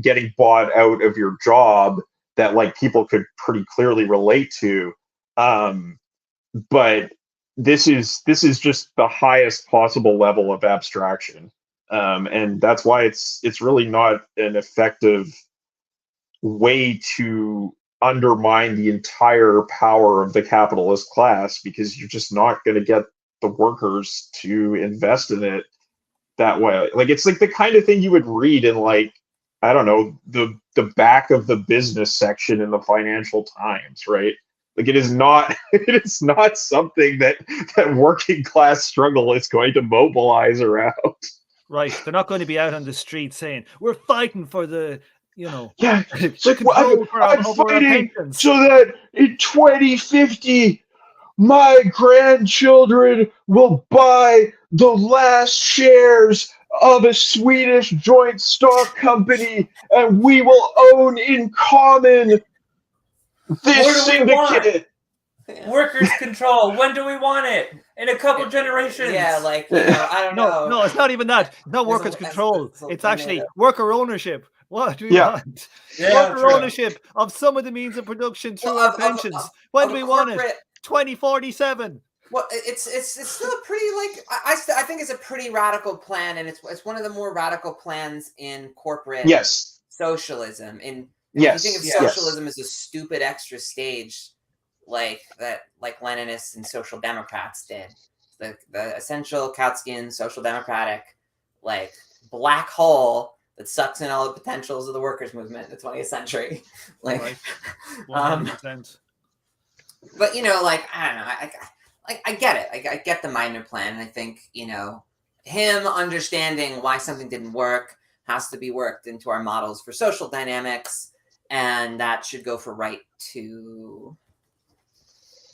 getting bought out of your job, that like people could pretty clearly relate to, but this is just the highest possible level of abstraction, and that's why it's really not an effective way to undermine the entire power of the capitalist class, because you're just not going to get the workers to invest in it that way. Like it's like the kind of thing you would read in, like, I don't know, the back of the business section in the Financial Times, right? Like it is not something that working class struggle is going to mobilize around. Right, they're not going to be out on the street saying we're fighting for the, you know, yeah, I'm fighting so that in 2050 my grandchildren will buy the last shares of a Swedish joint stock company, and we will own in common this syndicate. Workers' control. When do we want it? In a couple generations. Yeah, like, you know, I don't know. No, it's not even that. Not workers' control. It's actually worker ownership. What do we want? Worker ownership of some of the means of production through our pensions. When do we want it? 2047. Well, it's still a pretty, like, I think it's a pretty radical plan, and it's one of the more radical plans in corporate socialism. And if you think of socialism as a stupid extra stage, like Leninists and Social Democrats did, the essential Kautsky Social Democratic, like, black hole that sucks in all the potentials of the workers' movement in the 20th century. Like, 100%. But, you know, like, I don't know, I get it. I get the Meidner plan, and I think, you know, him understanding why something didn't work has to be worked into our models for social dynamics, and that should go for right to,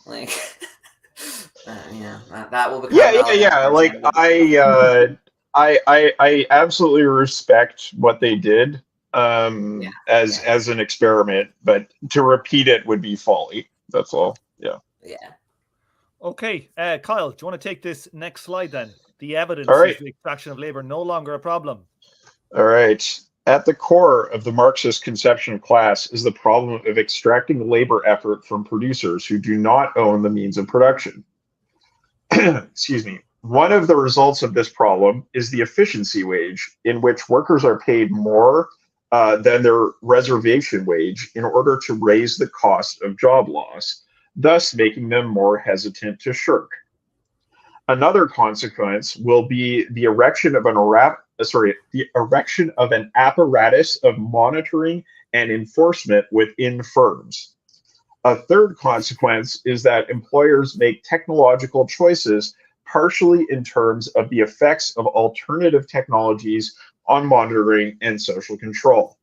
like, that will become Like, I absolutely respect what they did as an experiment, but to repeat it would be folly. That's all. Yeah. Okay, Kyle, do you want to take this next slide then? The evidence is the extraction of labor no longer a problem. All right. At the core of the Marxist conception of class is the problem of extracting labor effort from producers who do not own the means of production. Excuse me. One of the results of this problem is the efficiency wage, in which workers are paid more than their reservation wage in order to raise the cost of job loss, thus making them more hesitant to shirk. Another consequence will be the erection of an apparatus of monitoring and enforcement within firms. A third consequence is that employers make technological choices partially in terms of the effects of alternative technologies on monitoring and social control.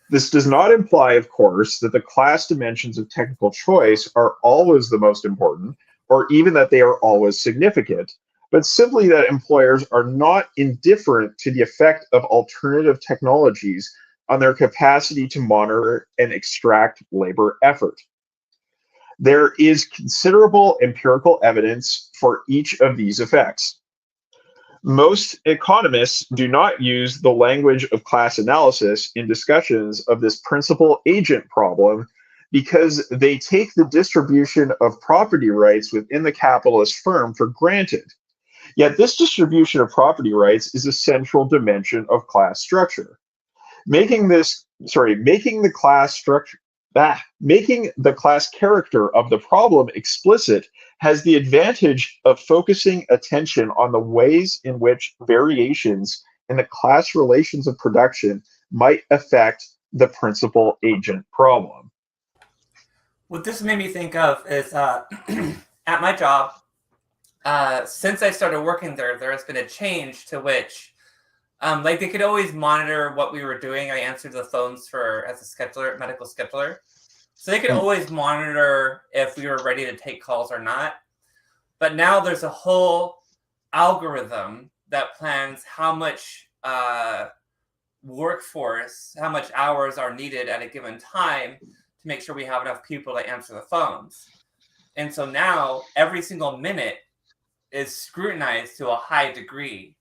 This does not imply, of course, that the class dimensions of technical choice are always the most important, or even that they are always significant, but simply that employers are not indifferent to the effect of alternative technologies on their capacity to monitor and extract labor effort. There is considerable empirical evidence for each of these effects. Most economists do not use the language of class analysis in discussions of this principal agent problem because they take the distribution of property rights within the capitalist firm for granted. Yet this distribution of property rights is a central dimension of class structure. Making the class character of the problem explicit has the advantage of focusing attention on the ways in which variations in the class relations of production might affect the principal agent problem. What this made me think of is at my job, since I started working there has been a change to which like they could always monitor what we were doing. I answered the phones as a scheduler, medical scheduler. So they could always monitor if we were ready to take calls or not. But now there's a whole algorithm that plans how much workforce, how much hours are needed at a given time to make sure we have enough people to answer the phones. And so now every single minute is scrutinized to a high degree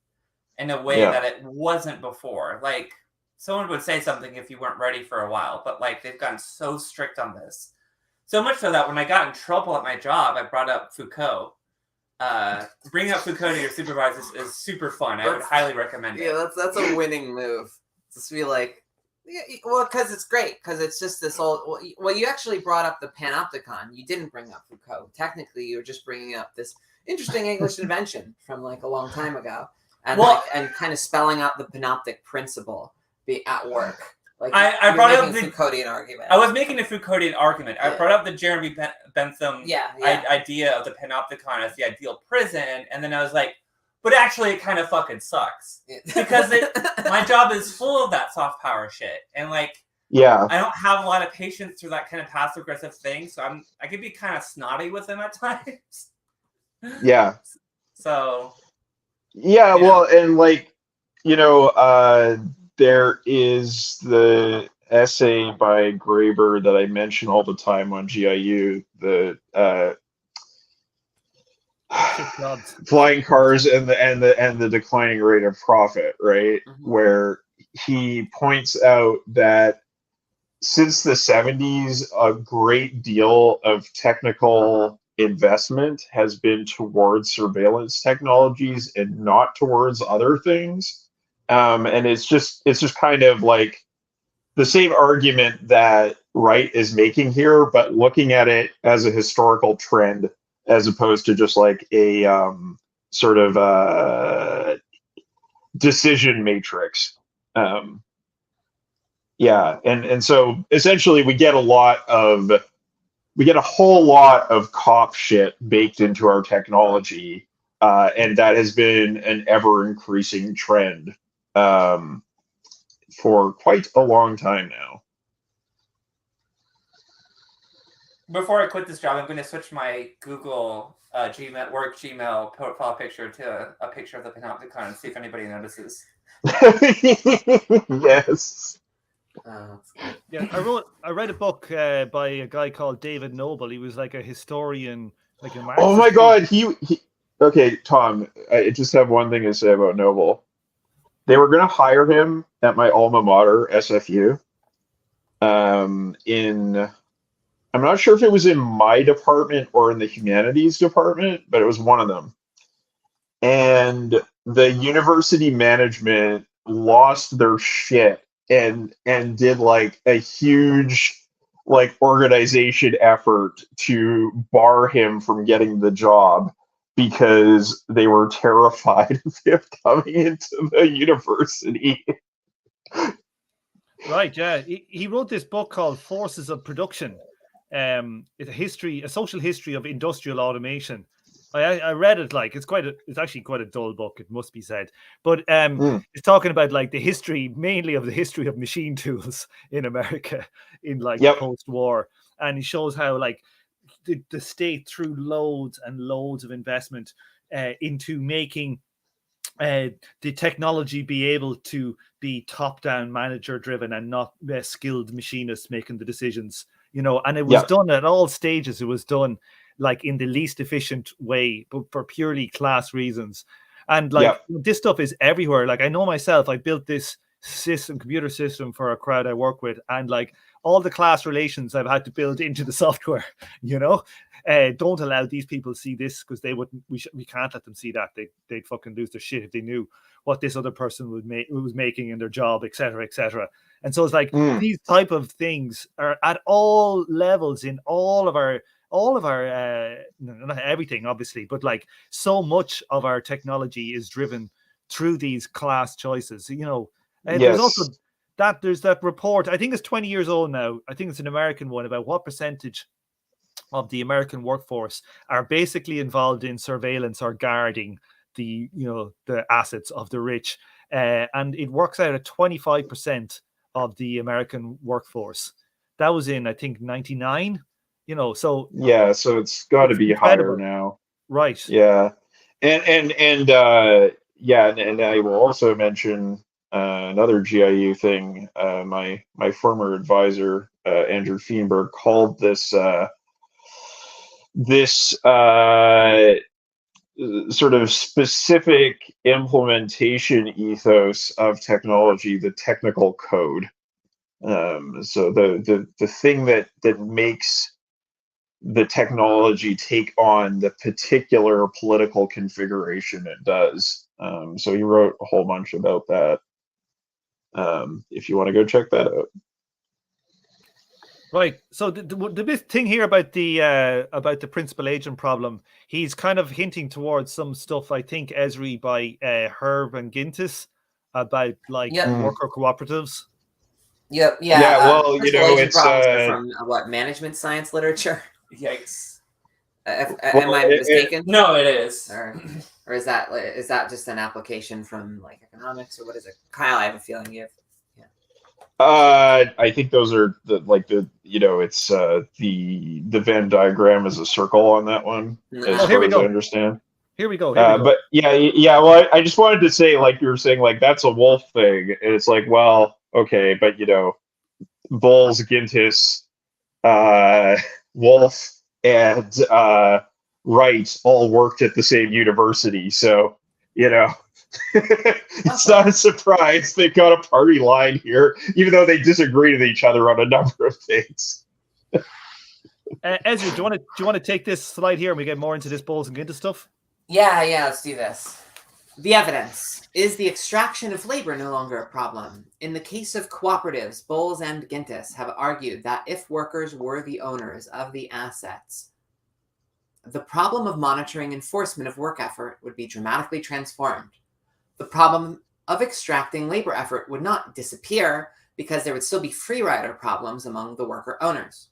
in a way that it wasn't before. Like, someone would say something if you weren't ready for a while, but like they've gotten so strict on this. So much so that when I got in trouble at my job, I brought up Foucault. Bringing up Foucault to your supervisors is super fun. I would highly recommend it. Yeah, that's a winning move. Just be like, yeah, well, because it's great, because it's just this old. Well, you actually brought up the panopticon. You didn't bring up Foucault. Technically, you were just bringing up this interesting English invention from like a long time ago, and and kind of spelling out the panoptic principle at work. Like I brought up the Foucauldian argument. I was making a Foucauldian argument. I brought up the Jeremy Bentham idea of the panopticon as the ideal prison, and then I was like, but actually it kind of fucking sucks. Because my job is full of that soft power shit. And like I don't have a lot of patience for that kind of passive aggressive thing, so I could be kind of snotty with them at times. Yeah. So well, and like, there is the essay by Graeber that I mention all the time on GIU, the flying cars and the declining rate of profit, right? Mm-hmm. Where he points out that since the 70s, a great deal of technical investment has been towards surveillance technologies and not towards other things. And it's just kind of like the same argument that Wright is making here, but looking at it as a historical trend as opposed to just like a sort of decision matrix. And so essentially we get a whole lot of cop shit baked into our technology, and that has been an ever increasing trend for quite a long time now. Before I quit this job, I'm going to switch my Google Gmail profile picture to a picture of the Panopticon and see if anybody notices. Yes. Yeah, I read a book by a guy called David Noble. He was like a historian, like a Marxist. Oh my God, he okay, Tom. I just have one thing to say about Noble. They were going to hire him at my alma mater, SFU. I'm not sure if it was in my department or in the humanities department, but it was one of them. And the university management lost their shit and did like a huge like organization effort to bar him from getting the job because they were terrified of him coming into the university. Right, yeah. He wrote this book called Forces of Production. It's a social history of industrial automation. I read it. Like it's actually quite a dull book, it must be said, but it's talking about like the history, mainly of the history of machine tools in America in like post-war, and it shows how like the state threw loads and loads of investment into making the technology be able to be top-down, manager-driven, and not skilled machinists making the decisions. And it was done at all stages. It was done like in the least efficient way, but for purely class reasons. And like this stuff is everywhere. Like I know myself, I built this computer system for a crowd I work with, and like all the class relations I've had to build into the software, don't allow these people to see this, because they wouldn't. We can't let them see that. They'd fucking lose their shit if they knew what this other person was making in their job, etc., etc. And so it's like these type of things are at all levels in all of our not everything obviously, but like so much of our technology is driven through these class choices. There's also there's that report, I think it's 20 years old now, I think it's an American one, about what percentage of the American workforce are basically involved in surveillance or guarding the assets of the rich, and it works out at 25% of the American workforce. That was in, I think, 99. So so it's got to be higher now, right? And I will also mention another GIU thing. My former advisor, Andrew Feenberg, called this sort of specific implementation ethos of technology the technical code. So the thing that makes the technology take on the particular political configuration it does. So he wrote a whole bunch about that. If you want to go check that out. Right. So the big thing here about the principal agent problem, he's kind of hinting towards some stuff, I think, Esri by Herb and Gintis about like worker cooperatives. Yeah. Well, it's from what, management science literature. Yikes. Am I mistaken? No, it is. Or is that just an application from like economics, or what is it? Kyle, I have a feeling you have. I think those are it's the Venn diagram is a circle on that one, as far as I understand. Here we go. But well, I just wanted to say, like you were saying, like that's a Wolf thing, and it's like, well, okay, but Bowles, Gintis, Wolf, and Wright all worked at the same university, so it's not a surprise they got a party line here, even though they disagree with each other on a number of things. Ezra, do you want to take this slide here and we get more into this Bowles and Gintis stuff? Yeah, let's do this. The evidence. Is the extraction of labor no longer a problem? In the case of cooperatives, Bowles and Gintis have argued that if workers were the owners of the assets, the problem of monitoring enforcement of work effort would be dramatically transformed. The problem of extracting labor effort would not disappear, because there would still be free rider problems among the worker owners.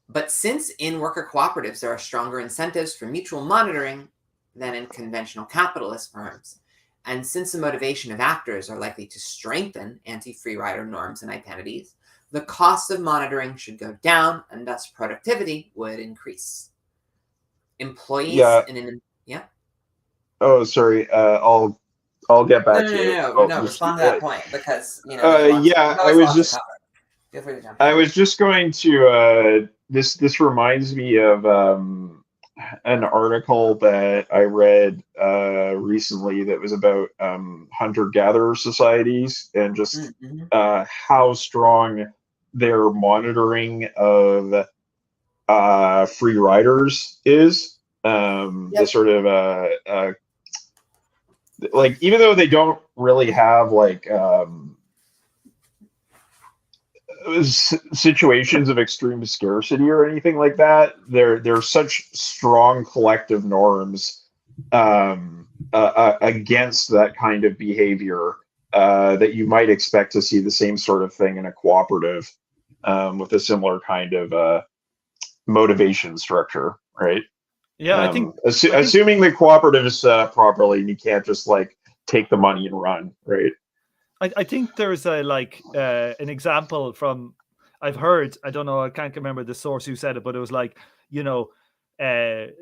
But since in worker cooperatives there are stronger incentives for mutual monitoring than in conventional capitalist firms, and since the motivation of actors are likely to strengthen anti-free rider norms and identities, the cost of monitoring should go down, and thus productivity would increase. Employees Oh, sorry. I'll get back to you. No, respond to that point, because I was just going to this reminds me of an article that I read recently that was about hunter-gatherer societies, and just how strong their monitoring of free riders is. The sort of like, even though they don't really have like situations of extreme scarcity or anything like that, there's such strong collective norms against that kind of behavior that you might expect to see the same sort of thing in a cooperative with a similar kind of motivation structure, right? Yeah, I think assuming the cooperative is set up properly, and you can't just like take the money and run, right? I think there's a an example from I've heard. I don't know. I can't remember the source who said it, but it was like,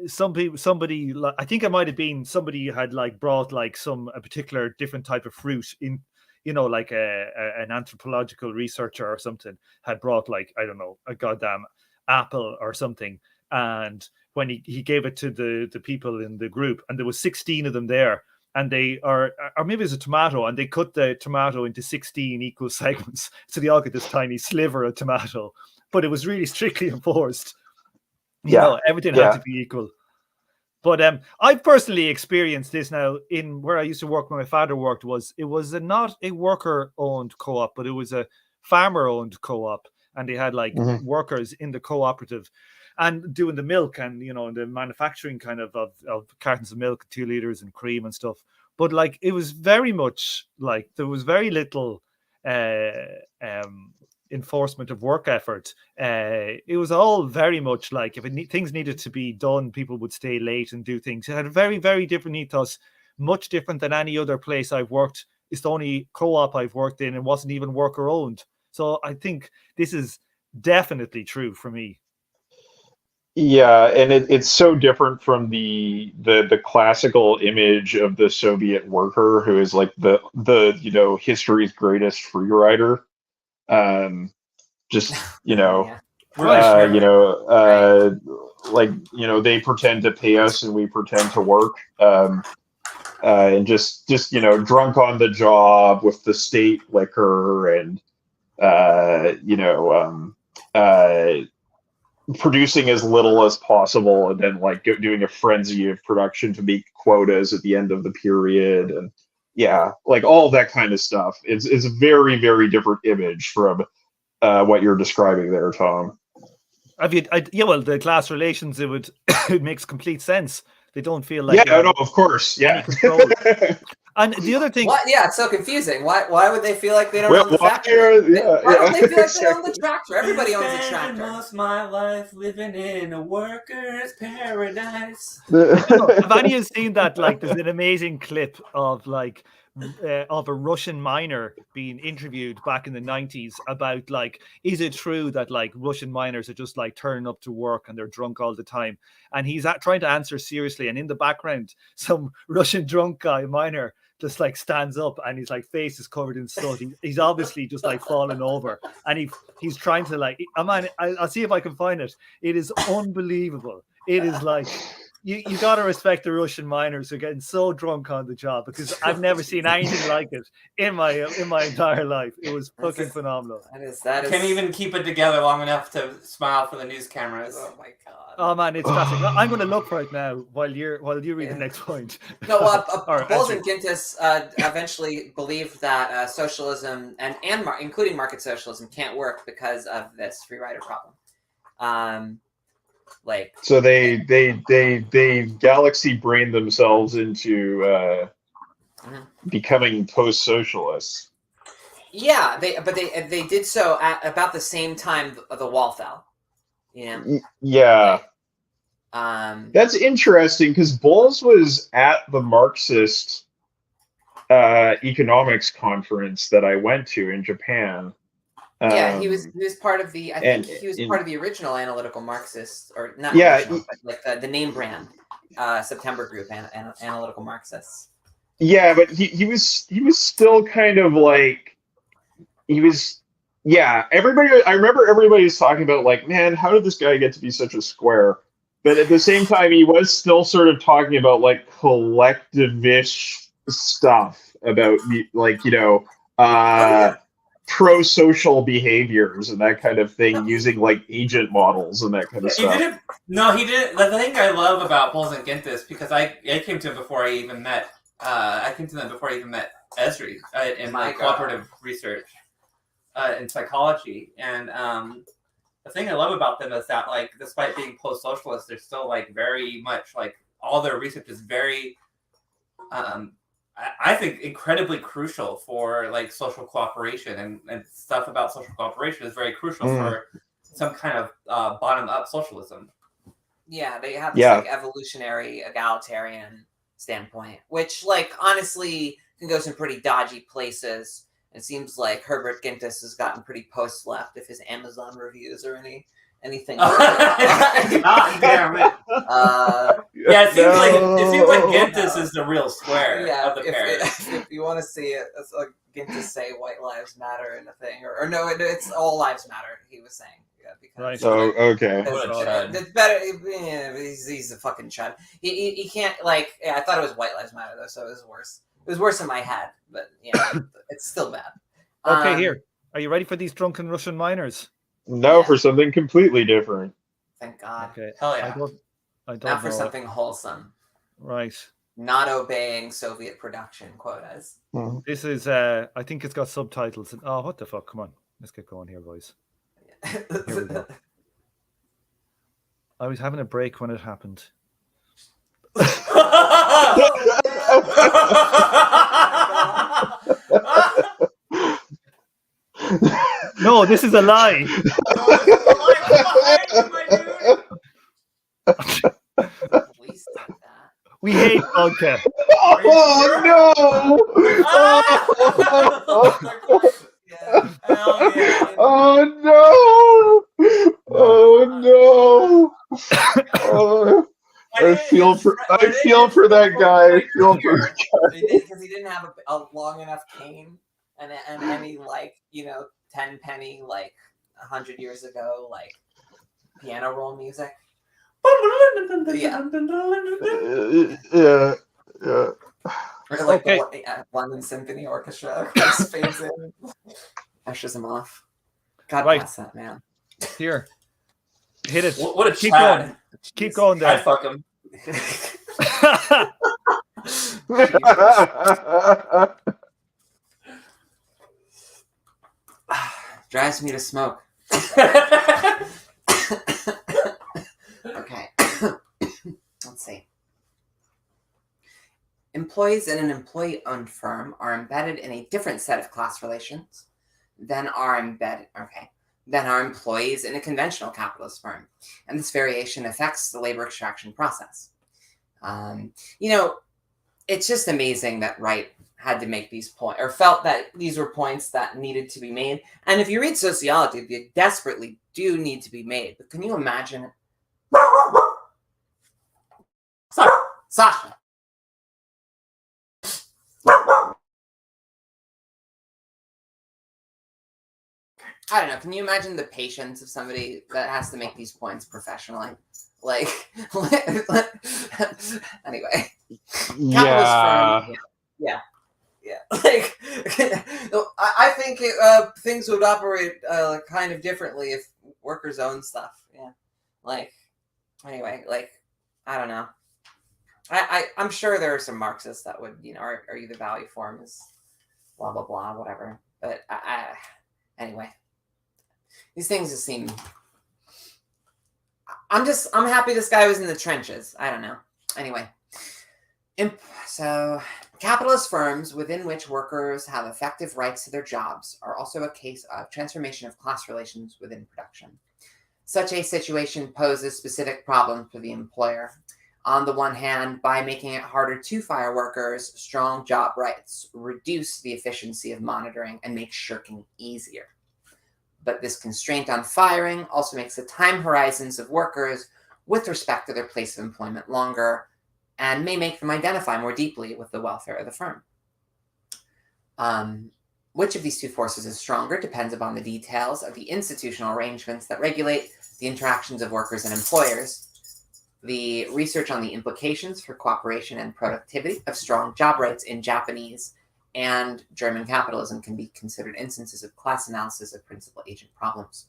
somebody. I think it might have been somebody had like brought like a particular different type of fruit in. Like an anthropological researcher or something had brought like, I don't know, a goddamn apple or something, and when he gave it to the people in the group, and there was 16 of them there, and they or maybe it's a tomato, and they cut the tomato into 16 equal segments, so they all get this tiny sliver of tomato, but it was really strictly enforced. Everything had to be equal. But I've personally experienced this now in where I used to work when my father worked. It was not a worker-owned co-op, but it was a farmer-owned co-op, and they had like workers in the cooperative and doing the milk and the manufacturing kind of cartons of milk, 2 liters and cream and stuff. But like it was very much like there was very little enforcement of work effort. It was all very much like if things needed to be done, people would stay late and do things. It had a very, very different ethos, much different than any other place I've worked. It's the only co-op I've worked in and wasn't even worker owned. So I think this is definitely true for me. Yeah, and it's so different from the classical image of the Soviet worker who is like the history's greatest free rider. Just they pretend to pay us and we pretend to work, and just drunk on the job with the state liquor and producing as little as possible, and then like doing a frenzy of production to meet quotas at the end of the period, and like all that kind of stuff. It's a very, very different image from what you're describing there, Tom. Well, the class relations, it makes complete sense. They don't feel like of course, any control. And the other thing, it's so confusing. Why would they feel like they don't own the factory? Why don't they feel like they own the tractor? Everybody owns a tractor. Most my life living in a worker's paradise. Have any of you seen that? Like, there's an amazing clip of like of a Russian miner being interviewed back in the 90s about like, is it true that like Russian miners are just like turning up to work and they're drunk all the time? And he's trying to answer seriously, and in the background, some Russian drunk guy miner just like stands up, and his like face is covered in soot. He's obviously just like fallen over, and he's trying to like, I'll see if I can find it. It is unbelievable. It is like, you got to respect the Russian miners who are getting so drunk on the job, because I've never seen anything like it in my entire life. It was fucking phenomenal. That is... Can't even keep it together long enough to smile for the news cameras. Oh my god. Oh man, it's classic. I'm going to look right now while you read the next point. No, Bowles and Gintis eventually believed that socialism and including market socialism can't work because of this free rider problem. So they galaxy brained themselves into becoming post-socialists. Yeah, they did so at about the same time the wall fell. Yeah. That's interesting, because Bowles was at the Marxist economics conference that I went to in Japan. He was part of the. I think he was part of the original analytical Marxist, or not original, but like the name brand September Group and analytical Marxists. Yeah, but he was still kind of like everybody. I remember everybody's talking about like, man, how did this guy get to be such a square? But at the same time, he was still sort of talking about like collectivist stuff about pro-social behaviors and that kind of thing, using like agent models and that kind of stuff. He didn't. The thing I love about Bowles and Gintis, because I came to him before I even met. I came to them before I even met Esri in my cooperative research in psychology, and the thing I love about them is that, like, despite being post-socialist, they're still like very much like all their research is very. I think incredibly crucial for like social cooperation, and stuff about social cooperation is very crucial for some kind of bottom-up socialism. Yeah, they have this like evolutionary egalitarian standpoint, which like honestly can go some pretty dodgy places. It seems like Herbert Gintis has gotten pretty post-left if his Amazon reviews or anything. God damn it! Yeah, it seems like Gintis is the real square of the pair. If you want to see it, it's like Gintis say "White Lives Matter" in a thing, or no, it's "All Lives Matter." He was saying, because okay. It's better. Yeah, he's a fucking chud. He can't like. Yeah, I thought it was White Lives Matter though, so it was worse. It was worse in my head, but it's still bad. Okay, here. Are you ready for these drunken Russian miners? No, for something completely different. Thank God. Okay. Hell yeah. I don't Not know for something wholesome. Right. Not obeying Soviet production quotas. This is, I think it's got subtitles. Oh, what the fuck? Come on. Let's get going here, boys. Here we go. I was having a break when it happened. No, this is a lie. Police did that. We hate vodka. Oh no! Yeah. Hell yeah. Oh no! Oh no! I feel for that guy. I feel for that guy. Because he didn't have a long enough cane and any 10 penny 100 years ago piano roll music. Yeah. Or the London Symphony Orchestra fades in, ushers him off. God bless that man. Here, hit it. What a keep Chad. going. Keep going there. I'd fuck him. Drives me to smoke. Okay. Let's see. Employees in an employee-owned firm are embedded in a different set of class relations than are employees in a conventional capitalist firm, and this variation affects the labor extraction process. It's just amazing that Wright had to make these points, or felt that these were points that needed to be made. And if you read sociology, they desperately do need to be made. But can you imagine? Sasha. I don't know. Can you imagine the patience of somebody that has to make these points professionally? Anyway. Yeah. Yeah. I think things would operate kind of differently if workers own stuff. Yeah. Anyway, I don't know. I'm sure there are some Marxists that would, argue the value form is blah, blah, blah, whatever. But anyway, these things just seem... I'm happy this guy was in the trenches. I don't know. Anyway. So, capitalist firms within which workers have effective rights to their jobs are also a case of transformation of class relations within production. Such a situation poses specific problems for the employer. On the one hand, by making it harder to fire workers, strong job rights reduce the efficiency of monitoring and make shirking easier. But this constraint on firing also makes the time horizons of workers with respect to their place of employment longer and may make them identify more deeply with the welfare of the firm. Which of these two forces is stronger depends upon the details of the institutional arrangements that regulate the interactions of workers and employers. The research on the implications for cooperation and productivity of strong job rights in Japanese and German capitalism can be considered instances of class analysis of principal-agent problems.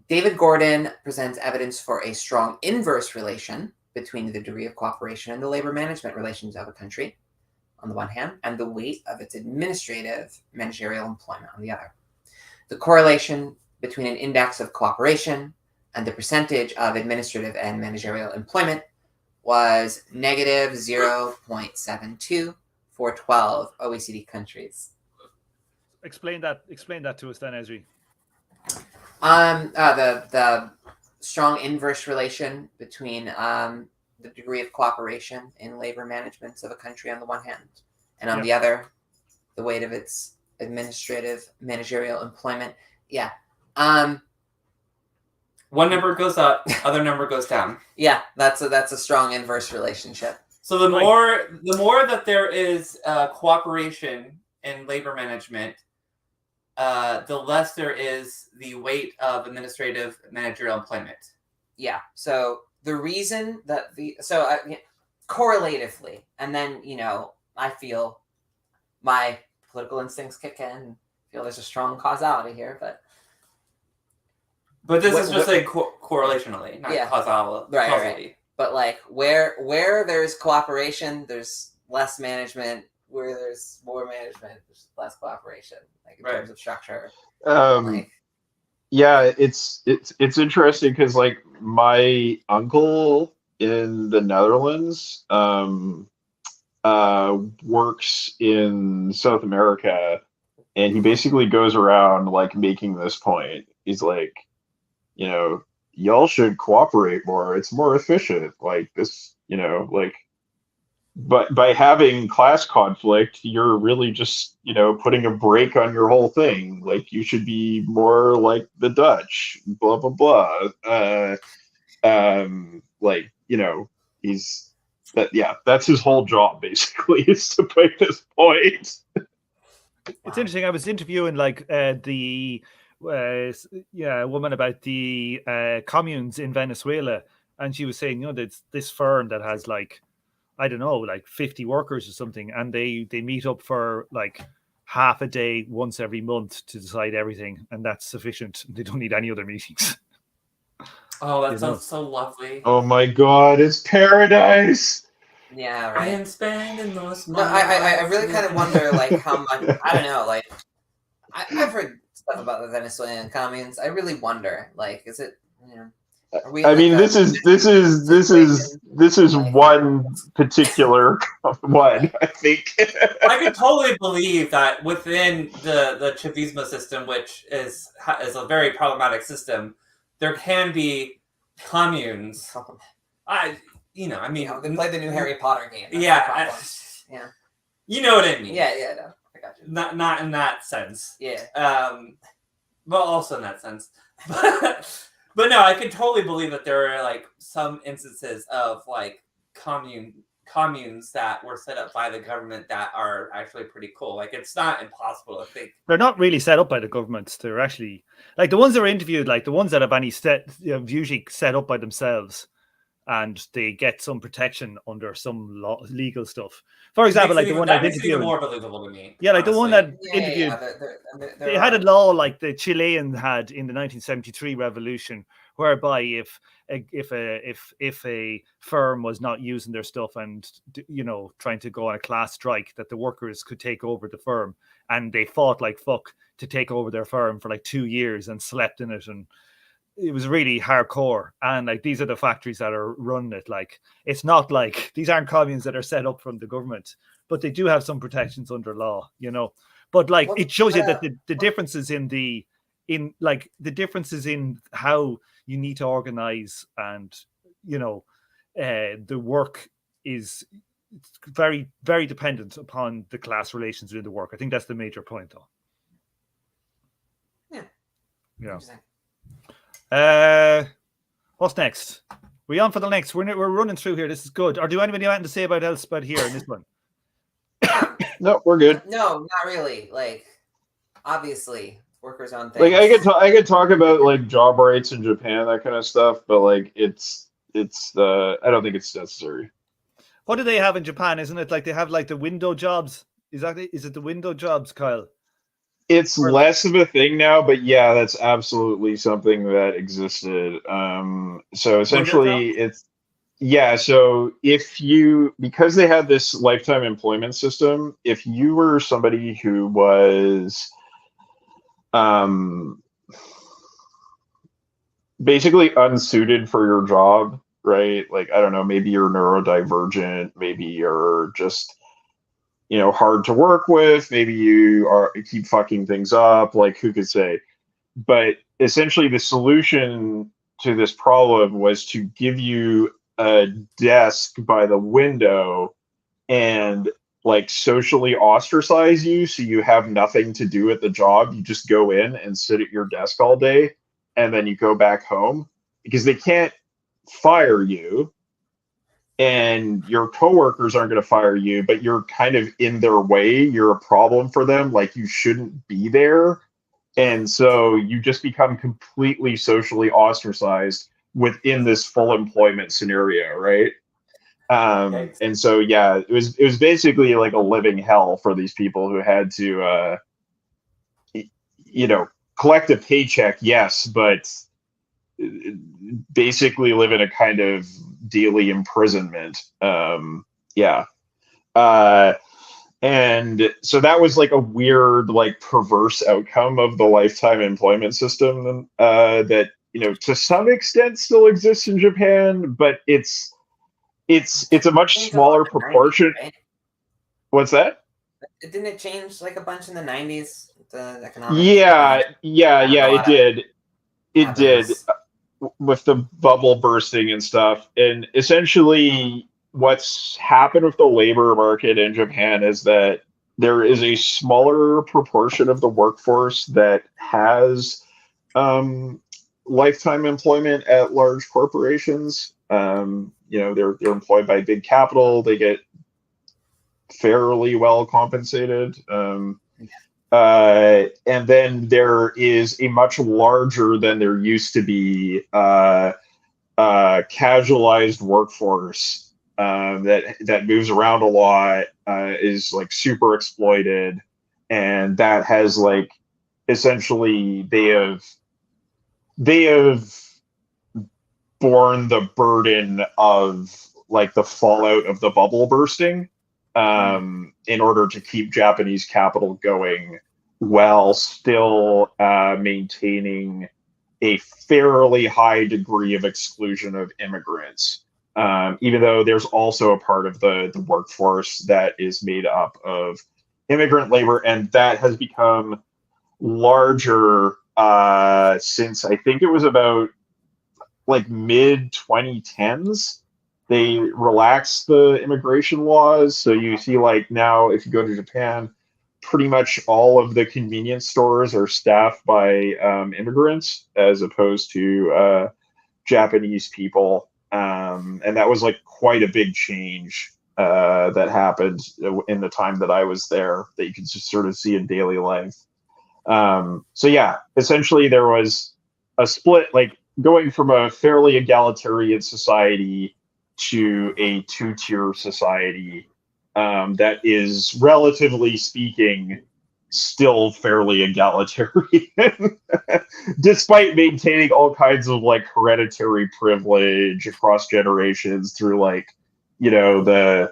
David Gordon presents evidence for a strong inverse relation between the degree of cooperation and the labor management relations of a country, on the one hand, and the weight of its administrative managerial employment on the other. The correlation between an index of cooperation and the percentage of administrative and managerial employment was negative 0.72 for 12 OECD countries. Explain that to us then, Ezri. strong inverse relation between the degree of cooperation in labor managements of a country on the one hand, and on the other, the weight of its administrative managerial employment. Yeah. One number goes up, other number goes down. Yeah, that's a strong inverse relationship. So the more that there is cooperation in labor management, the less there is the weight of administrative managerial employment. Yeah. So the reason that correlatively, and then I feel my political instincts kick in. And feel there's a strong causality here, but this is just like correlationally, not causally. Right. But like where there's cooperation, there's less management. Where there's more management, there's less cooperation. Like in terms of structure. Yeah, it's interesting because like my uncle in the Netherlands works in South America, and he basically goes around like making this point. He's like, y'all should cooperate more. It's more efficient. Like this, like, but by having class conflict, you're really just, putting a brake on your whole thing. Like you should be more like the Dutch, blah, blah, blah. Like, that's his whole job basically, is to make this point. It's interesting. I was interviewing like a woman about the communes in Venezuela, and she was saying, there's this firm that has like, I don't know, like 50 workers or something, and they meet up for like half a day once every month to decide everything, and that's sufficient. They don't need any other meetings. Oh, that sounds so lovely. Oh my God, it's paradise. Yeah, right. I am spending those months. No, I really kind of wonder, like, how much. I don't know, like, I've heard stuff about the Venezuelan communes. I really wonder, like, is it, I mean, this is one particular one, I think. I could totally believe that within the Chavismo system, which is a very problematic system, there can be communes. I mean, they play the new Harry Potter game. That's yeah. You know what I mean? Yeah, no, I got you. Not in that sense. Yeah. But also in that sense. But no, I could totally believe that there are like some instances of like communes that were set up by the government that are actually pretty cool. Like it's not impossible to think. They're not really set up by the government. They're actually like the ones that are interviewed, like the ones that have any usually set up by themselves, and they get some protection under some legal stuff. For example, like the one that interviewed, more believable to me. Yeah, like honestly. The one that interviewed, they had a law like the Chilean had in the 1973 revolution, whereby if a firm was not using their stuff and trying to go on a class strike, that the workers could take over the firm, and they fought like fuck to take over their firm for like 2 years and slept in it, and it was really hardcore. And like these are the factories that are running it. Like it's not like these aren't communes that are set up from the government, but they do have some protections under law, But like it shows you that the differences the differences in how you need to organize, and the work is very, very dependent upon the class relations within the work. I think that's the major point, though. Yeah. What's next? We on for the next? We're running through here. This is good. Or do anybody have anything to say about else about here in this one? No, we're good. No, not really. Like, obviously, workers on things. Like I could talk about like job rights in Japan, that kind of stuff, but like it's I don't think it's necessary. What do they have in Japan? Isn't it like they have like the window jobs? Is it the window jobs, Kyle? It's less of a thing now, but yeah, that's absolutely something that existed. So essentially so because they had this lifetime employment system, if you were somebody who was basically unsuited for your job, right? Like, I don't know, maybe you're neurodivergent, maybe you're just hard to work with, maybe you keep fucking things up, like who could say? But essentially the solution to this problem was to give you a desk by the window and like socially ostracize you, so you have nothing to do at the job. You just go in and sit at your desk all day, and then you go back home, because they can't fire you and your coworkers aren't going to fire you, but you're kind of in their way. You're a problem for them. Like, you shouldn't be there. And so you just become completely socially ostracized within this full employment scenario, right? And so, yeah, it was basically like a living hell for these people who had to, collect a paycheck, yes, but basically live in a kind of daily imprisonment. And so that was like a weird, like, perverse outcome of the lifetime employment system that, to some extent still exists in Japan, but it's a much smaller proportion. 90s, right? What's that? Didn't it change like a bunch in the 90s? The economic. Yeah, it did. It did, with the bubble bursting and stuff. And essentially, what's happened with the labor market in Japan is that there is a smaller proportion of the workforce that has lifetime employment at large corporations. They're employed by big capital. They get fairly well compensated. And then there is a much larger than there used to be casualized workforce that moves around a lot, is like super exploited, and that has like essentially they have borne the burden of like the fallout of the bubble bursting, in order to keep Japanese capital going while still maintaining a fairly high degree of exclusion of immigrants. Even though there's also a part of the workforce that is made up of immigrant labor, and that has become larger since I think it was about like mid 2010s. They relaxed the immigration laws. So you see, like, now if you go to Japan, pretty much all of the convenience stores are staffed by immigrants as opposed to Japanese people. And that was like quite a big change that happened in the time that I was there, that you could just sort of see in daily life. So yeah, essentially there was a split, like going from a fairly egalitarian society to a two-tier society that is, relatively speaking, still fairly egalitarian, despite maintaining all kinds of like hereditary privilege across generations through like, the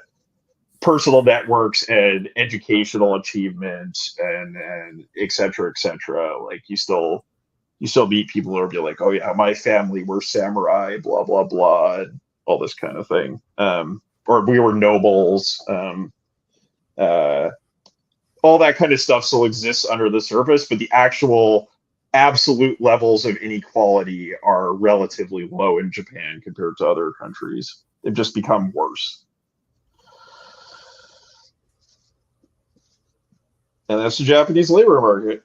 personal networks and educational achievement and et cetera, et cetera. Like you still meet people who will be like, oh yeah, my family were samurai, blah, blah, blah, and all this kind of thing. Or we were nobles. All that kind of stuff still exists under the surface, but the actual absolute levels of inequality are relatively low in Japan compared to other countries. They've just become worse. And that's the Japanese labor market.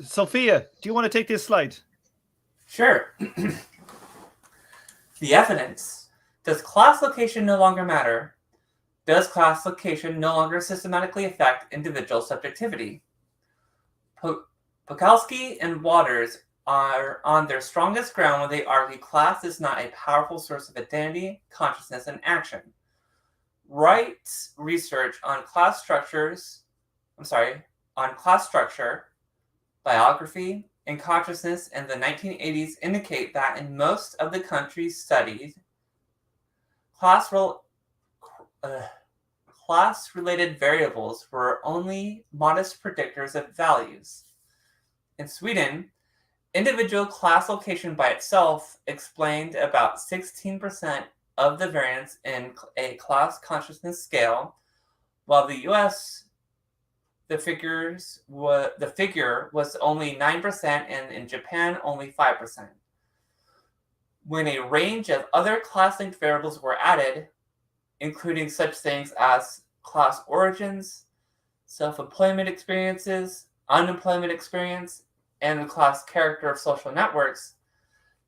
Sophia, do you want to take this slide? Sure. The evidence. Does class location no longer matter? Does class location no longer systematically affect individual subjectivity? Pokalski and Waters are on their strongest ground when they argue class is not a powerful source of identity, consciousness, and action. Wright's research on class structure, biography, and consciousness in the 1980s indicate that in most of the countries studied, class-related variables were only modest predictors of values. In Sweden, individual class location by itself explained about 16% of the variance in a class consciousness scale, while the US, the figure was only 9%, and in Japan only 5%. when a range of other class-linked variables were added, including such things as class origins, self-employment experiences, unemployment experience, and the class character of social networks,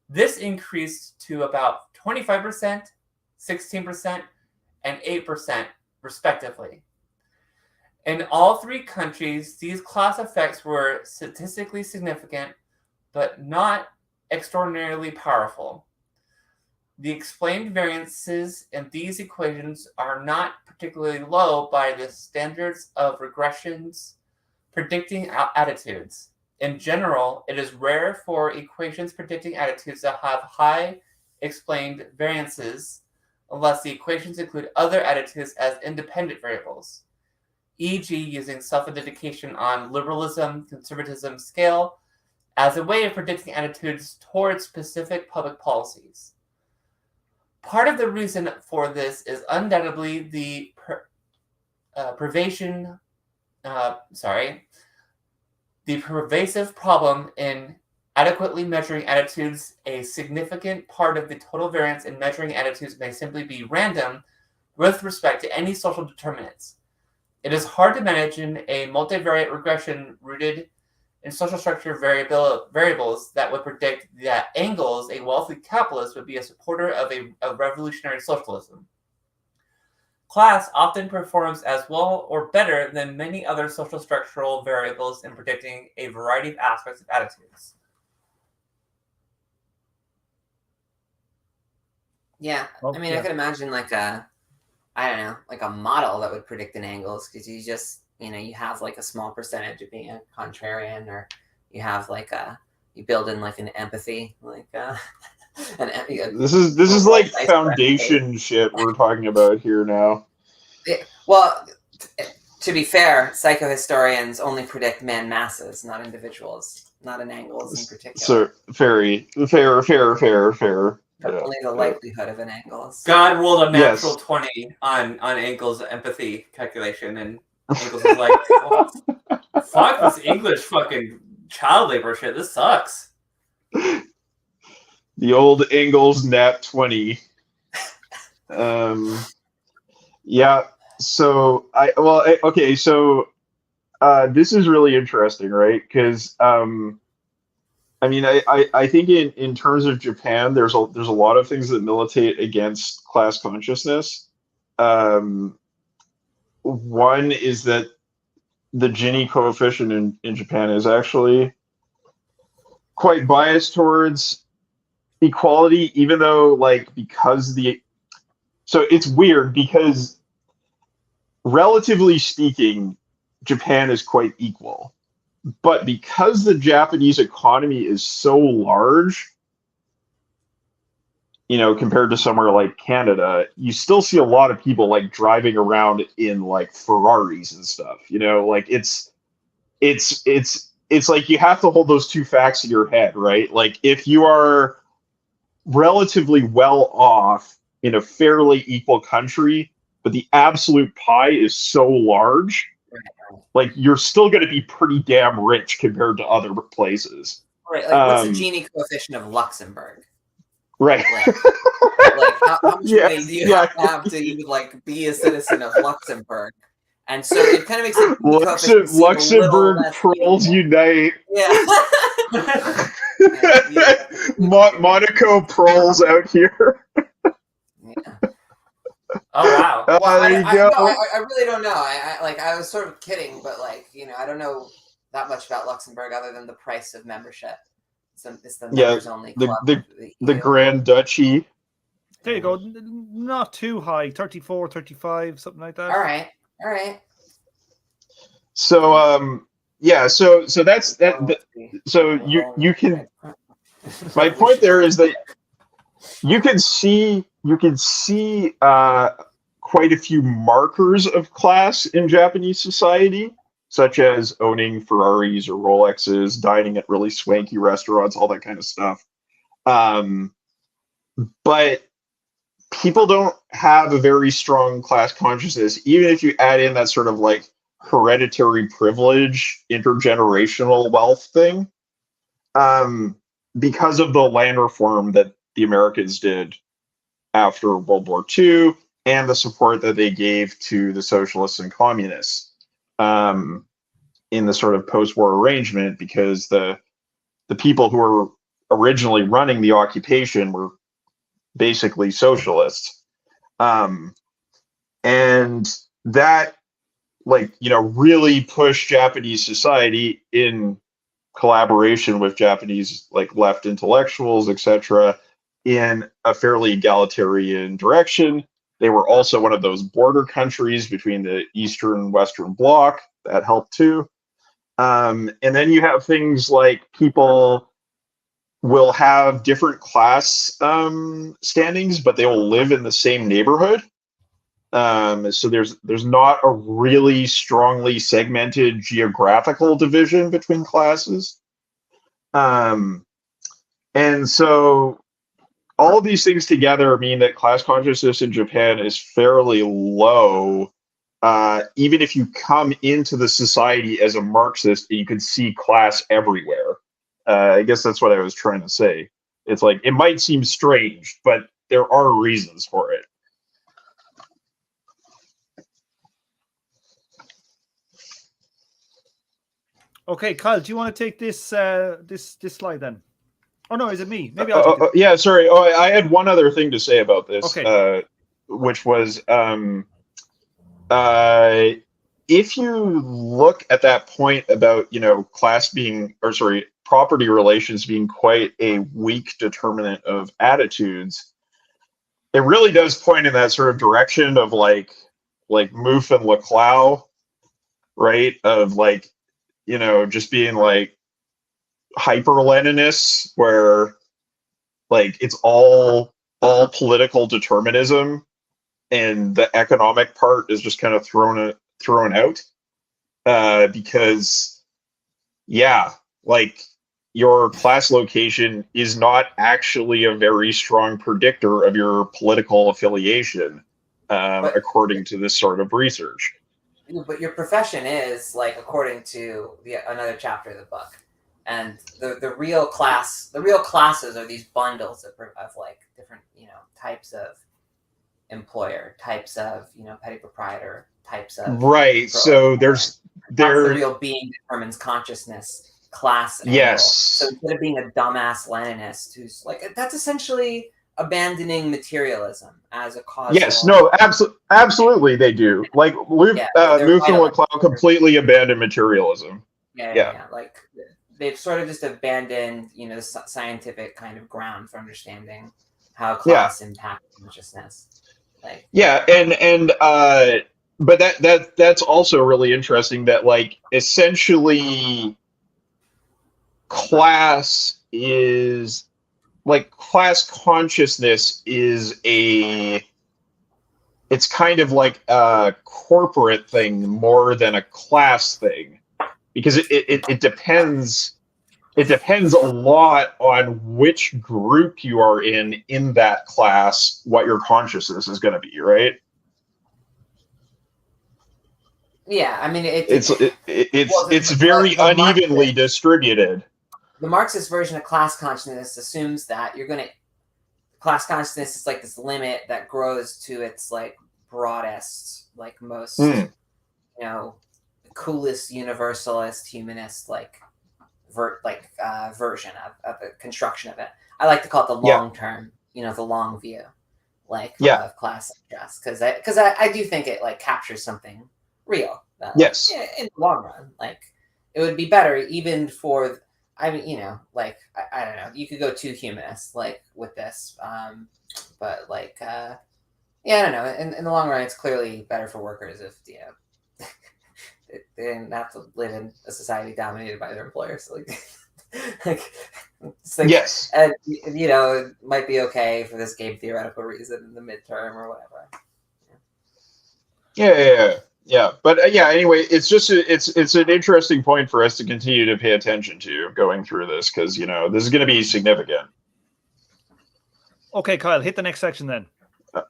this increased to about 25%, 16%, and 8%, respectively. In all three countries, these class effects were statistically significant, but not extraordinarily powerful. The explained variances in these equations are not particularly low by the standards of regressions predicting attitudes. In general, it is rare for equations predicting attitudes to have high explained variances unless the equations include other attitudes as independent variables, e.g. using self-identification on liberalism, conservatism scale as a way of predicting attitudes towards specific public policies. Part of the reason for this is undoubtedly the pervasive problem in adequately measuring attitudes. A significant part of the total variance in measuring attitudes may simply be random with respect to any social determinants. It is hard to imagine a multivariate regression rooted in social structure variables that would predict that Engels, a wealthy capitalist, would be a supporter of revolutionary socialism. Class often performs as well or better than many other social structural variables in predicting a variety of aspects of attitudes. Yeah, I mean, I could imagine like a model that would predict an Engels, because you just, you have like a small percentage of being a contrarian, or you have like you build in like an empathy, like this is like foundation shit we're talking about here now. Well, to be fair, psychohistorians only predict man masses, not individuals, not an Engels in particular. So fair. Only the likelihood of an Engels. God rolled a natural 20 on Engels' empathy calculation, and Engels was like, oh, fuck this English fucking child labor shit. This sucks. The old Engels nat 20. Yeah. So this is really interesting, right? Because I mean, I think in terms of Japan, there's a lot of things that militate against class consciousness. One is that the Gini coefficient in Japan is actually quite biased towards equality, even though so it's weird because relatively speaking, Japan is quite equal. But because the Japanese economy is so large, compared to somewhere like Canada, you still see a lot of people like driving around in like Ferraris and stuff. It's like you have to hold those two facts in your head, right? Like if you are relatively well off in a fairly equal country, but the absolute pie is so large, like you're still going to be pretty damn rich compared to other places. Right. Like, what's the Gini coefficient of Luxembourg? Right. Like how much money do you have to even like be a citizen of Luxembourg? And so it kind of makes it Luxembourg pearls unite. Yeah. Monaco pearls out here. Yeah. Oh wow! Well, there you go. I really don't know. I was sort of kidding, but I don't know that much about Luxembourg other than the price of membership. It's the members only club. The Grand Duchy. There you go. Not too high. 34, 35, something like that. All right. So so that's that. So you can. My point there is that you can see quite a few markers of class in Japanese society, such as owning Ferraris or Rolexes, dining at really swanky restaurants, all that kind of stuff. But people don't have a very strong class consciousness, even if you add in that sort of like hereditary privilege, intergenerational wealth thing, because of the land reform that the Americans did after World War II, and the support that they gave to the socialists and communists in the sort of post-war arrangement, because the people who were originally running the occupation were basically socialists. And that, like, you know, really pushed Japanese society in collaboration with Japanese, like, left intellectuals, etc., in a fairly egalitarian direction. They were also one of those border countries between the Eastern and Western Bloc. That helped too. And then you have things like people will have different class standings, but they will live in the same neighborhood. So there's not a really strongly segmented geographical division between classes. And so all of these things together mean that class consciousness in Japan is fairly low. Even if you come into the society as a Marxist, you can see class everywhere. I guess that's what I was trying to say. It's like, it might seem strange, but there are reasons for it. Okay, Kyle, do you want to take this this slide then? Oh no, is it me? Maybe yeah, sorry. Oh, I had one other thing to say about this, okay. Which was if you look at that point about, you know, class being, or sorry, property relations being quite a weak determinant of attitudes, it really does point in that sort of direction of like Mouffe and Laclau, right? Of like, you know, just being like hyper-Leninists, where like it's all political determinism, and the economic part is just kind of thrown out, because, yeah, like your class location is not actually a very strong predictor of your political affiliation, according to this sort of research. But your profession is, like, according to another chapter of the book, and the real classes are these bundles of like different, you know, types of employer, types of, you know, petty proprietor, types of right. So that's the real being determines consciousness, class. Yes. So instead of being a dumbass Leninist who's like, that's essentially abandoning materialism as a cause. Yes, no, absolutely they do. Like Mouffe and Laclau completely abandon materialism. Yeah. Like they've sort of just abandoned, you know, the scientific kind of ground for understanding how class impacts consciousness. Like, yeah, and but that's also really interesting, that like essentially class is like class consciousness is it's kind of like a corporate thing more than a class thing, because it depends a lot on which group you are in that class, what your consciousness is going to be, right? Yeah, I mean it's very unevenly distributed. The Marxist version of class consciousness assumes that class consciousness is like this limit that grows to its like broadest, like most, you know, coolest universalist humanist version of the construction of it. I like to call it the long term, you know, the long view, like of class just because I do think it like captures something real. Yes, like, in the long run, like it would be better even for. I mean, you know, like I don't know. You could go too humanist, like with this, but like, yeah, I don't know. In the long run, it's clearly better for workers if, you know, they didn't have to live in a society dominated by their employers. Like, yes, and you know, it might be okay for this game theoretical reason in the midterm or whatever. Yeah. But yeah, anyway, it's just it's an interesting point for us to continue to pay attention to going through this, because, you know, this is going to be significant. Okay, Kyle, hit the next section then.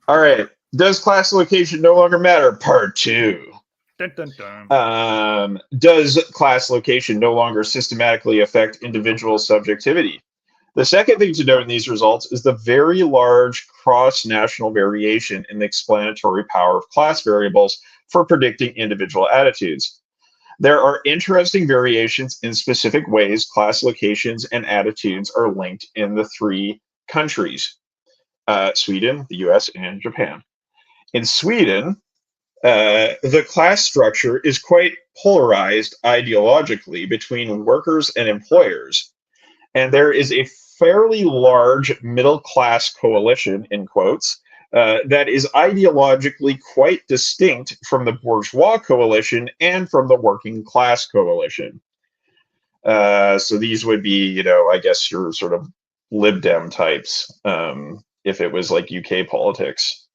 All right. Does class location no longer matter? Part 2. Dun, dun, dun. Does class location no longer systematically affect individual subjectivity? The second thing to note in these results is the very large cross-national variation in the explanatory power of class variables for predicting individual attitudes. There are interesting variations in specific ways class locations and attitudes are linked in the three countries, Sweden, the US, and Japan. In Sweden, the class structure is quite polarized ideologically between workers and employers, and there is a fairly large middle class coalition, in quotes, that is ideologically quite distinct from the bourgeois coalition and from the working class coalition. So these would be, I guess your sort of Lib Dem types, if it was like UK politics.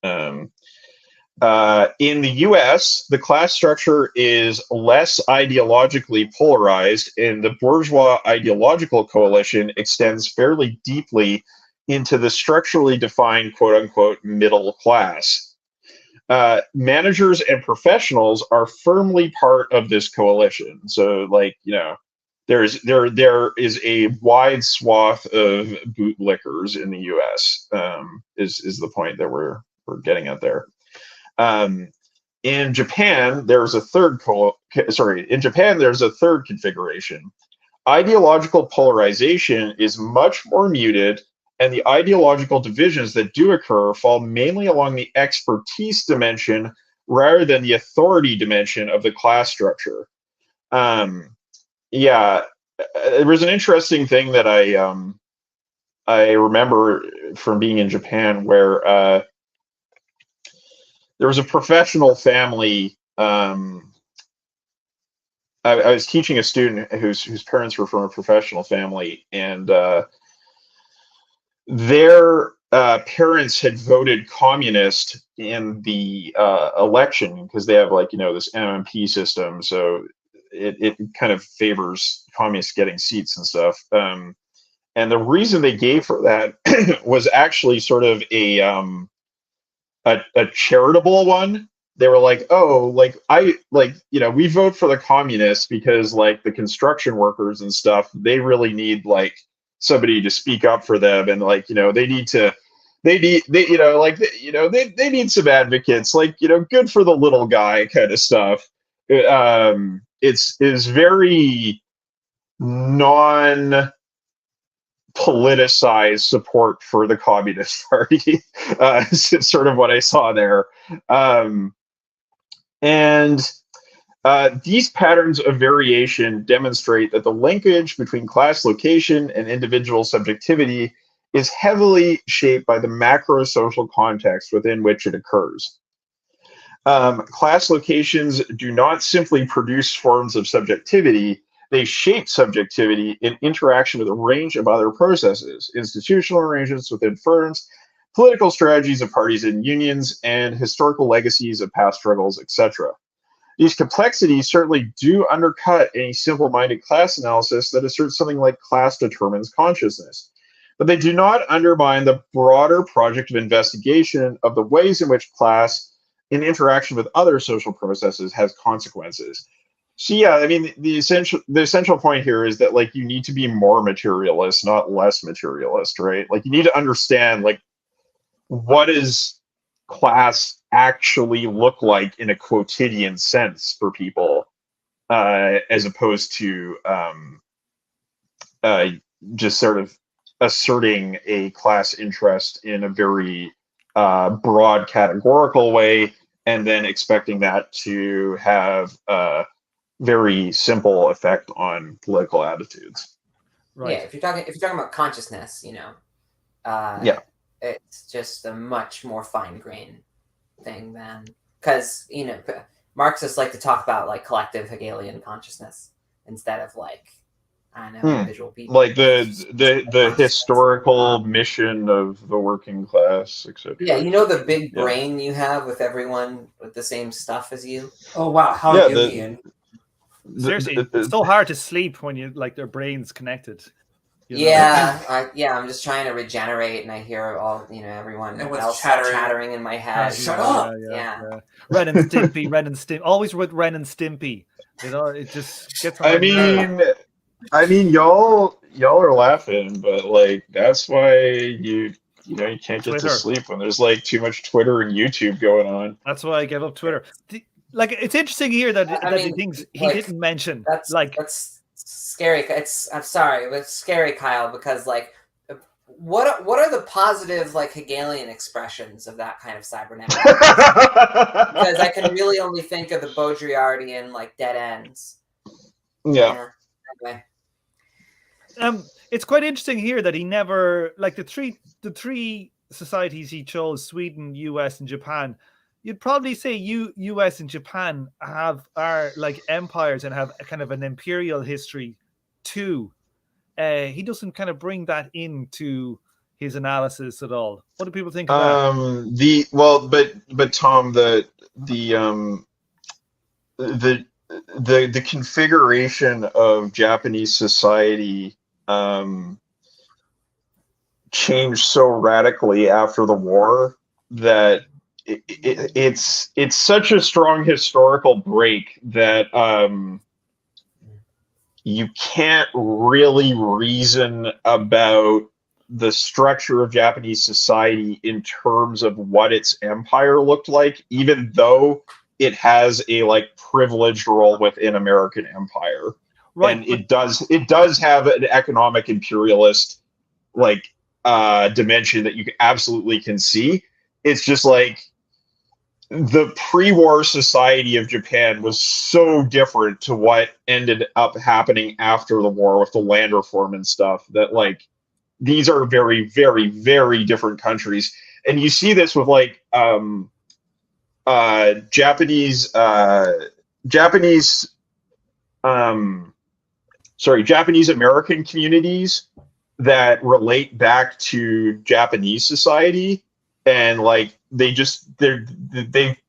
In the US, the class structure is less ideologically polarized, and the bourgeois ideological coalition extends fairly deeply into the structurally defined quote-unquote middle class. Managers and professionals are firmly part of this coalition. So, there is a wide swath of bootlickers in the US, is the point that we're getting at there. In Japan, there's a third configuration. Ideological polarization is much more muted, and the ideological divisions that do occur fall mainly along the expertise dimension rather than the authority dimension of the class structure. There was an interesting thing that I remember from being in Japan where there was a professional family. I was teaching a student whose parents were from a professional family, and their parents had voted communist in the election because they have this MMP system, so it kind of favors communists getting seats and stuff. And the reason they gave for that was actually sort of a charitable one. They were like, we vote for the communists because the construction workers and stuff, they really need somebody to speak up for them, and they need some advocates, good for the little guy kind of stuff. It's very non-politicized support for the Communist Party. It's sort of what I saw there. These patterns of variation demonstrate that the linkage between class location and individual subjectivity is heavily shaped by the macro-social context within which it occurs. Class locations do not simply produce forms of subjectivity, they shape subjectivity in interaction with a range of other processes, institutional arrangements within firms, political strategies of parties and unions, and historical legacies of past struggles, etc. These complexities certainly do undercut any simple-minded class analysis that asserts something like class determines consciousness, but they do not undermine the broader project of investigation of the ways in which class, in interaction with other social processes, has consequences. So yeah, I mean, the essential point here is that you need to be more materialist, not less materialist, right? You need to understand what does class actually look like in a quotidian sense for people, as opposed to just sort of asserting a class interest in a very broad categorical way, and then expecting that to have a very simple effect on political attitudes. Right. Yeah, if you're talking about consciousness, it's just a much more fine-grained thing than, because Marxists like to talk about collective Hegelian consciousness instead of individual people, the historical mission of the working class, etc. Yeah, the big brain you have with everyone with the same stuff as you. Oh wow, how Jungian. Seriously, it's so hard to sleep when you their brains connected. I'm just trying to regenerate, and I hear all everyone else chattering in my head. Shut up! Yeah. Ren and Stimpy, always with Ren and Stimpy. It just gets on. I mean, I mean, y'all are laughing, but like that's why you can't get Twitter. to sleep when there's like too much Twitter and YouTube going on. That's why I gave up Twitter. Like, it's interesting here that the things he didn't mention. That's scary. I'm sorry, but it's scary, Kyle, because like, what are the positive like Hegelian expressions of that kind of cybernetic? Because I can really only think of the Baudrillardian like dead ends. Yeah. Anyway. It's quite interesting here that he never, like, the three societies he chose, Sweden, US, and Japan. You'd probably say US and Japan are like empires and have a kind of an imperial history too. He doesn't kind of bring that into his analysis at all. What do people think of that? But Tom, the configuration of Japanese society changed so radically after the war that it's such a strong historical break that you can't really reason about the structure of Japanese society in terms of what its empire looked like, even though it has a like privileged role within American empire. Right. And it does have an economic imperialist like dimension that you absolutely can see. It's just like the pre-war society of Japan was so different to what ended up happening after the war with the land reform and stuff that like these are very, very, very different countries. And you see this with like Japanese American communities that relate back to Japanese society, and like it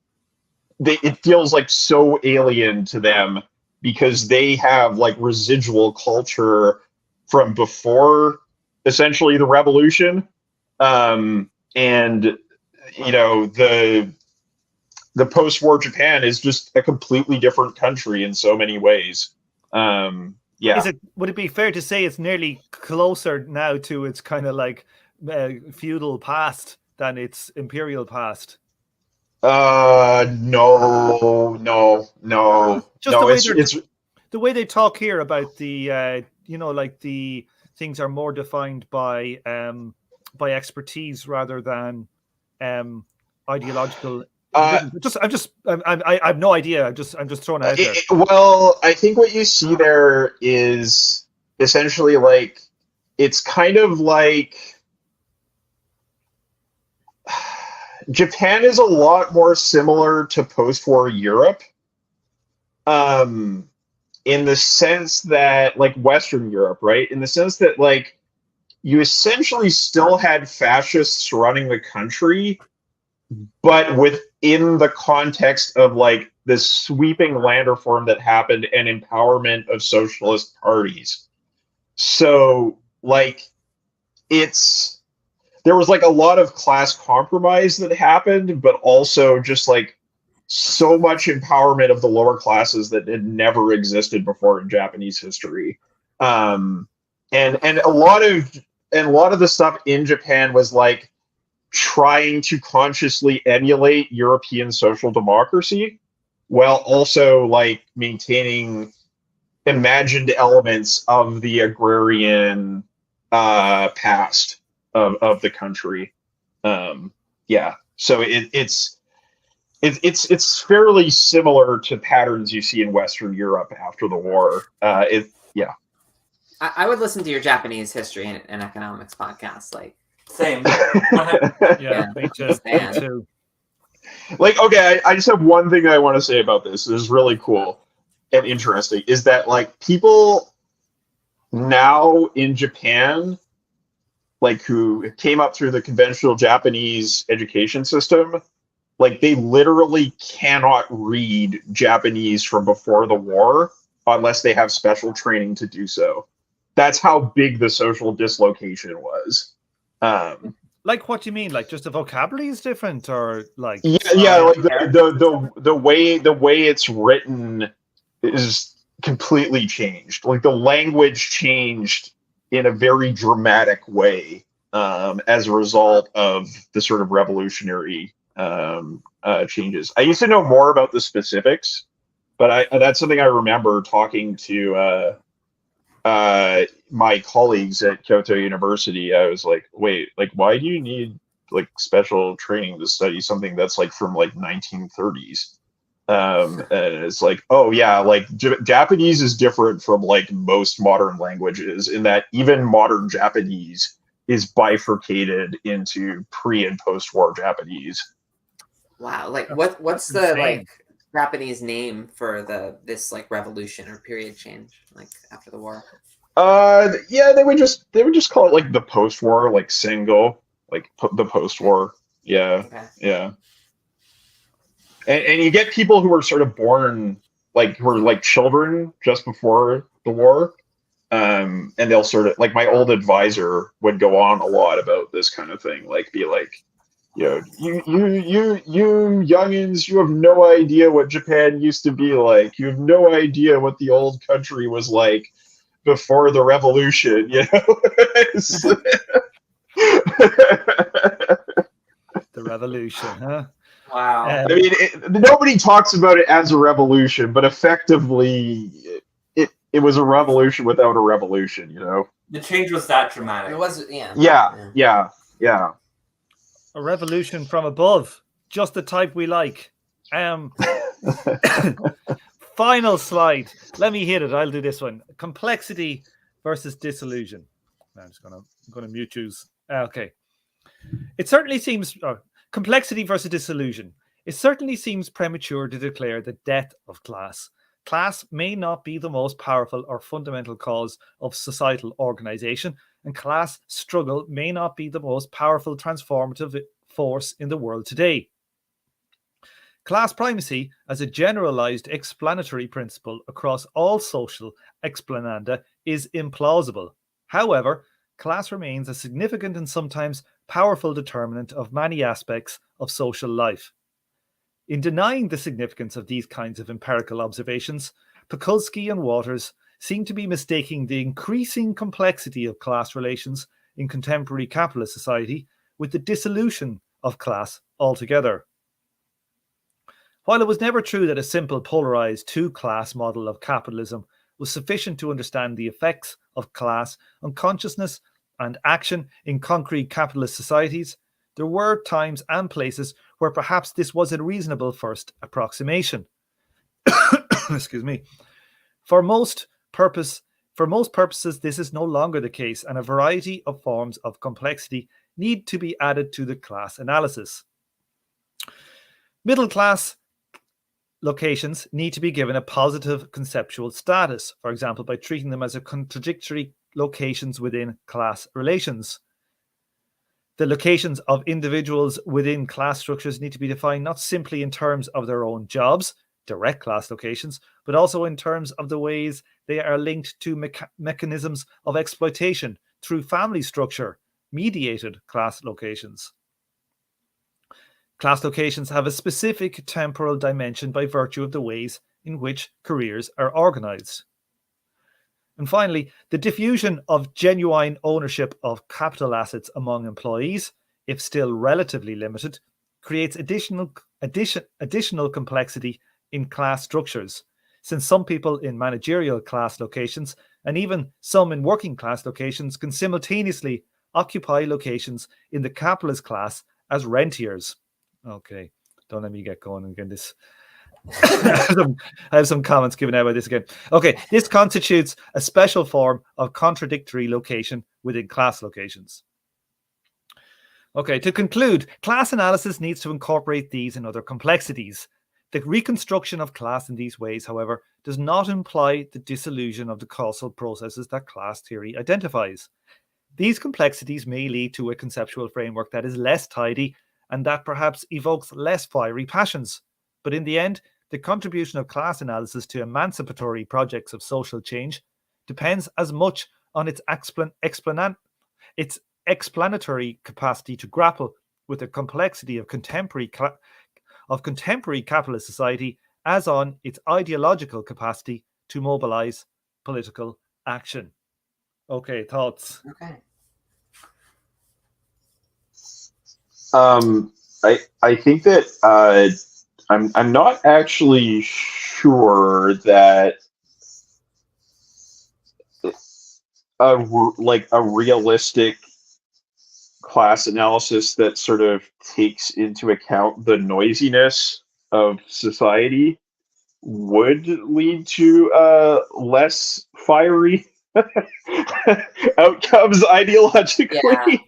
feels like so alien to them because they have like residual culture from before essentially the revolution, and you know the post-war Japan is just a completely different country in so many ways. Yeah. Would it be fair to say it's nearly closer now to its kind of like feudal past than its imperial past? No. Just the way they talk here about the like the things are more defined by expertise rather than ideological. I have no idea. I'm just throwing it out there. Well, I think what you see there is essentially like it's kind of like Japan is a lot more similar to post-war Europe, in the sense that like Western Europe, right? In the sense that like you essentially still had fascists running the country, but within the context of like this sweeping land reform that happened and empowerment of socialist parties. So like there was like a lot of class compromise that happened, but also just like so much empowerment of the lower classes that had never existed before in Japanese history. And a lot of the stuff in Japan was like trying to consciously emulate European social democracy while also like maintaining imagined elements of the agrarian past of the country. Yeah, so it's fairly similar to patterns you see in Western Europe after the war. Yeah. I would listen to your Japanese history and economics podcast, like. Same. Yeah, me too. Like, okay, I just have one thing I want to say about this. This is really cool and interesting, is that like people now in Japan, like who came up through the conventional Japanese education system, like they literally cannot read Japanese from before the war unless they have special training to do so. That's how big the social dislocation was. Like, what do you mean? Like, just the vocabulary is different, or like? Yeah, like the way it's written is completely changed. Like the language changed in a very dramatic way as a result of the sort of revolutionary changes. I used to know more about the specifics, but that's something I remember talking to my colleagues at Kyoto University. I was like, wait, like, why do you need like special training to study something that's like from like 1930s? And it's like, oh yeah, like Japanese is different from like most modern languages in that even modern Japanese is bifurcated into pre and post-war Japanese. Wow, like what's the like Japanese name for this like revolution or period change like after the war? Yeah, they would just call it like the post-war, like Sengo, like the post-war. Yeah, Okay. yeah. And you get people who were sort of born like who were like children just before the war, and they'll sort of like my old advisor would go on a lot about this kind of thing, like be like, you know, you youngins, you have no idea what Japan used to be like. You have no idea what the old country was like before the revolution. You know. The revolution, huh? Wow. I mean, nobody talks about it as a revolution, but effectively, it was a revolution without a revolution. You know, The change was that dramatic. It was, yeah. Yeah. A revolution from above, just the type we like. Final slide. Let me hit it. I'll do this one. Complexity versus disillusion. I'm just gonna mute you. Okay. It certainly seems complexity versus disillusion. It certainly seems premature to declare the death of class. Class may not be the most powerful or fundamental cause of societal organization, and class struggle may not be the most powerful transformative force in the world today. Class primacy, as a generalized explanatory principle across all social explananda, is implausible. However, class remains a significant and sometimes powerful determinant of many aspects of social life. In denying the significance of these kinds of empirical observations, Pekulski and Waters seem to be mistaking the increasing complexity of class relations in contemporary capitalist society with the dissolution of class altogether. While it was never true that a simple polarized two-class model of capitalism was sufficient to understand the effects of class on consciousness and action in concrete capitalist societies, there were times and places where perhaps this was a reasonable first approximation. Excuse me. For most purposes, this is no longer the case, and a variety of forms of complexity need to be added to the class analysis. Middle class locations need to be given a positive conceptual status, for example, by treating them as a contradictory locations within class relations. The locations of individuals within class structures need to be defined not simply in terms of their own jobs, direct class locations, but also in terms of the ways they are linked to mechanisms of exploitation through family structure, mediated class locations. Class locations have a specific temporal dimension by virtue of the ways in which careers are organized. And finally, the diffusion of genuine ownership of capital assets among employees, if still relatively limited, creates additional complexity in class structures, since some people in managerial class locations and even some in working class locations can simultaneously occupy locations in the capitalist class as rentiers. Okay, don't let me get going again. This I have some comments given out by this again. Okay, this constitutes a special form of contradictory location within class locations. Okay, to conclude, class analysis needs to incorporate these and other complexities. The reconstruction of class in these ways, however, does not imply the dissolution of the causal processes that class theory identifies. These complexities may lead to a conceptual framework that is less tidy and that perhaps evokes less fiery passions. But in the end, the contribution of class analysis to emancipatory projects of social change depends as much on its explanatory capacity to grapple with the complexity of contemporary capitalist society as on its ideological capacity to mobilize political action. Okay, thoughts? Okay. I think that I'm not actually sure that a realistic class analysis that sort of takes into account the noisiness of society would lead to less fiery outcomes ideologically.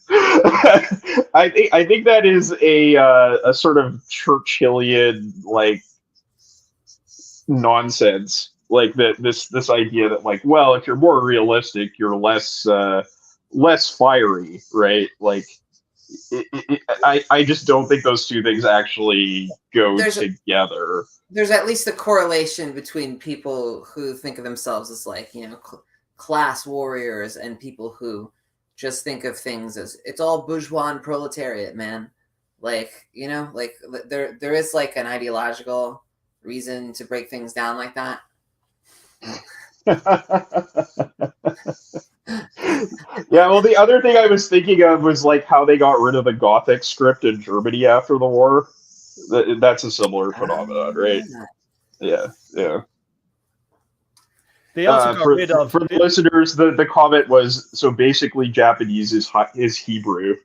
Yeah. I think that is a sort of Churchillian like nonsense. Like this idea that like, well, if you're more realistic, you're less fiery, right? Like, I just don't think those two things actually go together. There's at least a correlation between people who think of themselves as like, you know, class warriors and people who just think of things as it's all bourgeois and proletariat, man. Like, you know, like there is like an ideological reason to break things down like that. Yeah, well, the other thing I was thinking of was like how they got rid of the Gothic script in Germany after the war. That's a similar phenomenon, right? Yeah. They also got rid of... For the listeners, the comment was, so basically Japanese is Hebrew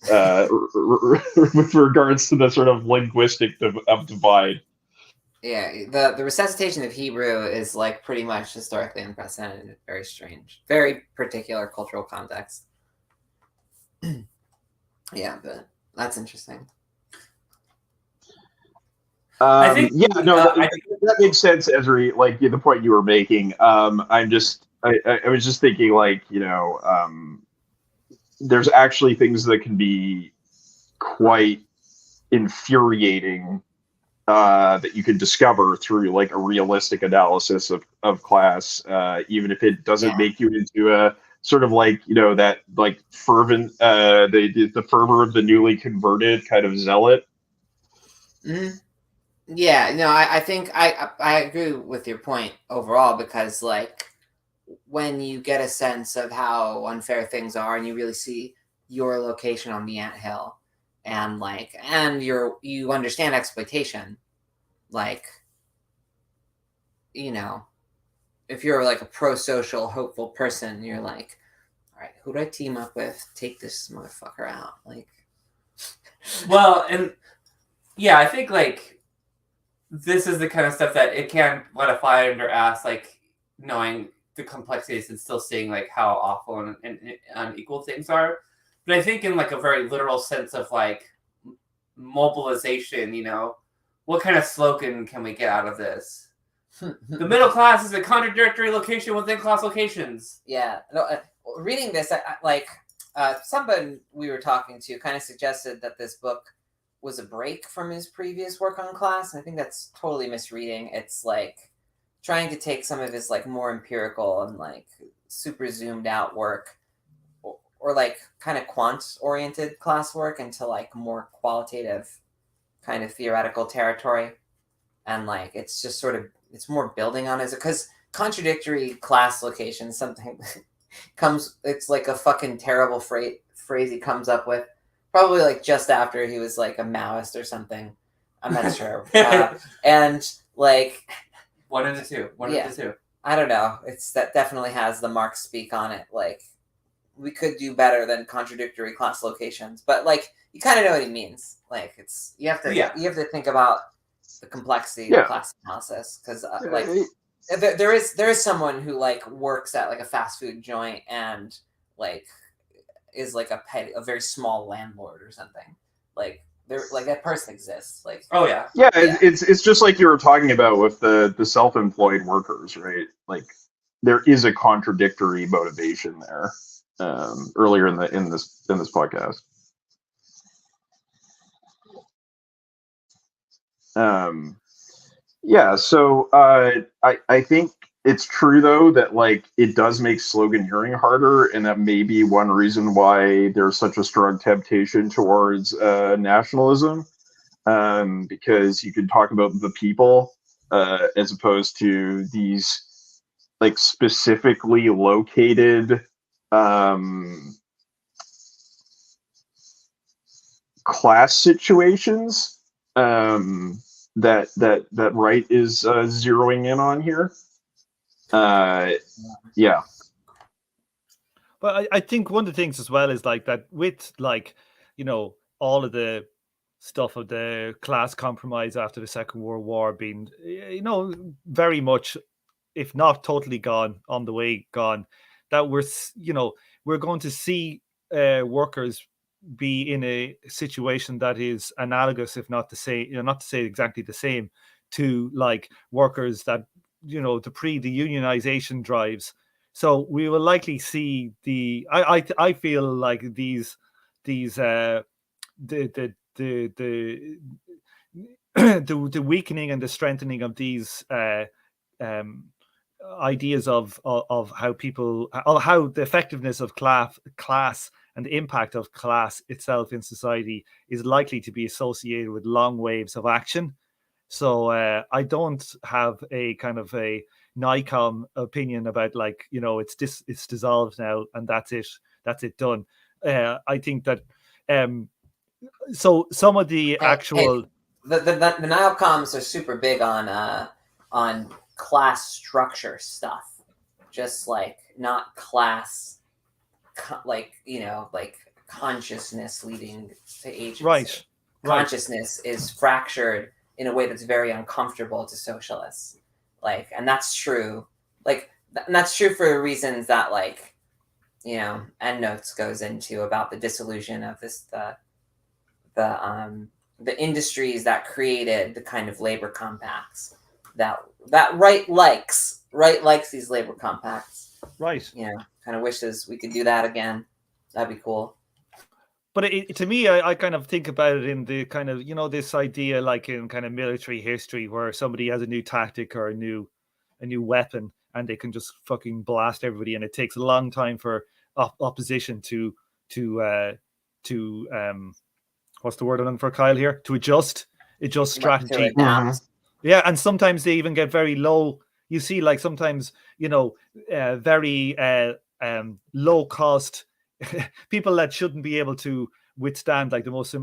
with regards to the sort of linguistic divide. Yeah, the resuscitation of Hebrew is like pretty much historically unprecedented. Very strange. Very particular cultural context. Yeah, but that's interesting. That makes sense, Ezri. Like the point you were making. I was just thinking, like, you know, there's actually things that can be quite infuriating that you can discover through like a realistic analysis of class, even if it doesn't make you into a sort of like, you know, that like fervent, the fervor of the newly converted kind of zealot. Mm-hmm. Yeah, no, I think I agree with your point overall, because like when you get a sense of how unfair things are and you really see your location on the anthill and like you understand exploitation, like, you know, if you're like a pro-social hopeful person, you're like, all right, who do I team up with? Take this motherfucker out. Like, well, and yeah, I think like this is the kind of stuff that it can let a fly under ass, like knowing the complexities and still seeing like how awful and unequal things are. But I think in like a very literal sense of like mobilization, you know, what kind of slogan can we get out of this? The middle class is a contradictory location within class locations. Yeah. No, reading this, someone we were talking to kind of suggested that this book was a break from his previous work on class. And I think that's totally misreading. It's like trying to take some of his like more empirical and like super zoomed out work or like kind of quant oriented class work into like more qualitative kind of theoretical territory. And like, it's just sort of, it's more building on it because contradictory class location, something it's like a fucking terrible phrase he comes up with. Probably like just after he was like a Maoist or something. I'm not sure. And like one of the two. I don't know. That definitely has the Marx speak on it. Like we could do better than contradictory class locations, but like you kind of know what he means. Like you have to think about the complexity of class analysis because like there is someone who like works at like a fast food joint and like is like a very small landlord or something. Like that person exists. Like it's just like you were talking about with the self-employed workers, right? Like there is a contradictory motivation there. Earlier in this podcast. So I think it's true though that like it does make sloganeering harder, and that may be one reason why there's such a strong temptation towards nationalism, because you can talk about the people as opposed to these like specifically located class situations that Wright is zeroing in on here. Yeah. But I think one of the things as well is like that with like, you know, all of the stuff of the class compromise after the Second World War being, you know, very much, if not totally gone, on the way gone, that we're, you know, we're going to see workers be in a situation that is analogous, if not the same, you know, not to say exactly the same, to like workers that, you know, the unionization drives. So we will likely see the. I feel like these the the weakening and the strengthening of these ideas of how people, how the effectiveness of class and the impact of class itself in society is likely to be associated with long waves of action. So I don't have a kind of a NICOM opinion about like, you know, it's dissolved now and that's it done. I think that so some of the actual the NICOMs are super big on class structure stuff, just like not class, like, you know, like consciousness leading to agency. Right. Consciousness is fractured in a way that's very uncomfortable to socialists. Like, and that's true. Like, and that's true for reasons that, like, you know, EndNotes goes into about the dissolution of this, the industries that created the kind of labor compacts that Wright likes. Wright likes these labor compacts. Right. You know, kind of wishes we could do that again. That'd be cool. But to me, I kind of think about it in the kind of, you know, this idea like in kind of military history where somebody has a new tactic or a new weapon and they can just fucking blast everybody, and it takes a long time for opposition to what's the word I'm looking for, Kyle, here? To adjust strategy. Yeah, and sometimes they even get very low. You see, like sometimes, you know, very low cost people that shouldn't be able to withstand like the most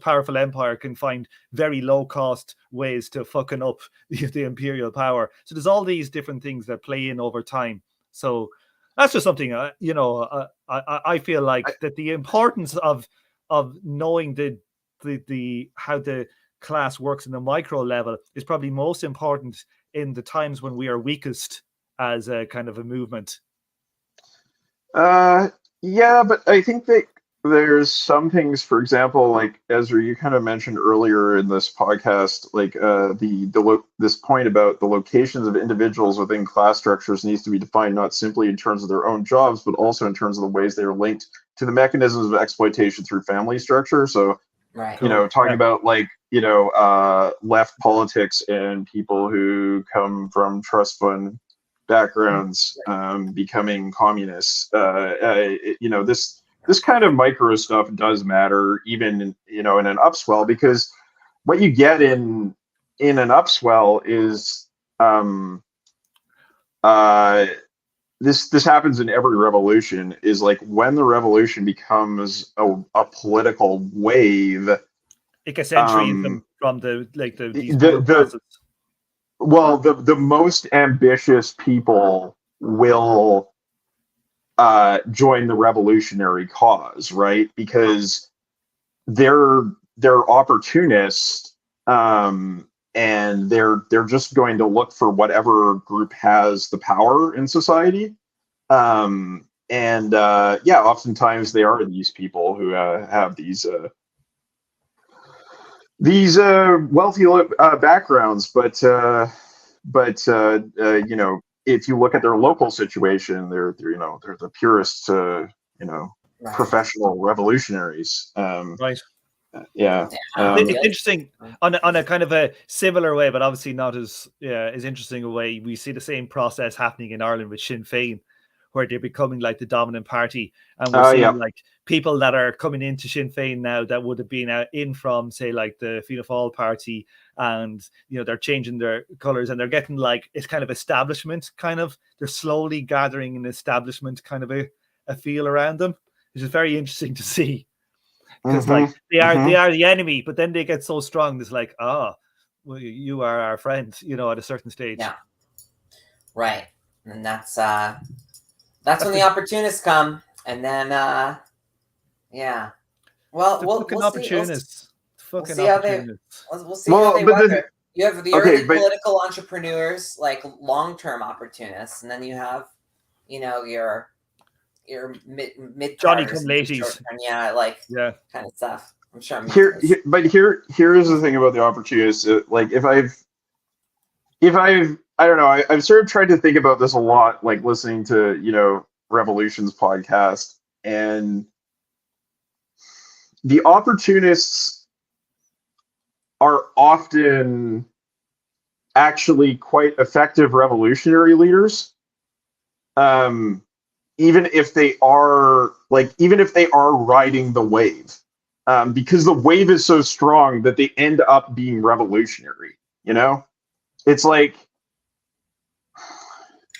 powerful empire can find very low cost ways to fucking up the imperial power. So there's all these different things that play in over time. So that's just something you know, I feel like that the importance of knowing the how the class works in the micro level is probably most important in the times when we are weakest as a kind of a movement. Yeah, but I think that there's some things, for example, like Ezra, you kind of mentioned earlier in this podcast, like this point about the locations of individuals within class structures needs to be defined not simply in terms of their own jobs, but also in terms of the ways they are linked to the mechanisms of exploitation through family structure. So, right. You know, talking about like, you know, left politics and people who come from trust fund backgrounds becoming communists. You know, this kind of micro stuff does matter, even you know, in an upswell, because what you get in an upswell is this happens in every revolution, is like when the revolution becomes a political wave, it gets entry from the well, the most ambitious people will join the revolutionary cause, right? Because they're opportunists, and they're just going to look for whatever group has the power in society. Yeah, oftentimes they are these people who have these wealthy backgrounds, but you know, if you look at their local situation, they're you know, they're the purest you know, right. professional revolutionaries. Right. Yeah. It's interesting on a kind of a similar way, but obviously not as interesting a way. We see the same process happening in Ireland with Sinn Féin, where they're becoming like the dominant party, and we're seeing like people that are coming into Sinn Féin now that would have been in from, say, like the Fianna Fáil party and they're changing their colors, and they're getting like it's kind of establishment kind of. They're slowly gathering an establishment kind of a feel around them, which is very interesting to see. Because like they are the enemy, but then they get so strong. It's like, well, you are our friend, at a certain stage. Yeah, right. And that's when the opportunists come, and then yeah. Well, we'll opportunists. We'll see how they weather it. You have the early political entrepreneurs, like long-term opportunists, and then you have, your mid Johnny come latelys, kind of stuff. I'm sure. Here's the thing about the opportunists. Like if I've I don't know, I've sort of tried to think about this a lot, like listening to Revolution's podcast, and the opportunists are often actually quite effective revolutionary leaders. Even if they are riding the wave, because the wave is so strong that they end up being revolutionary. It's like,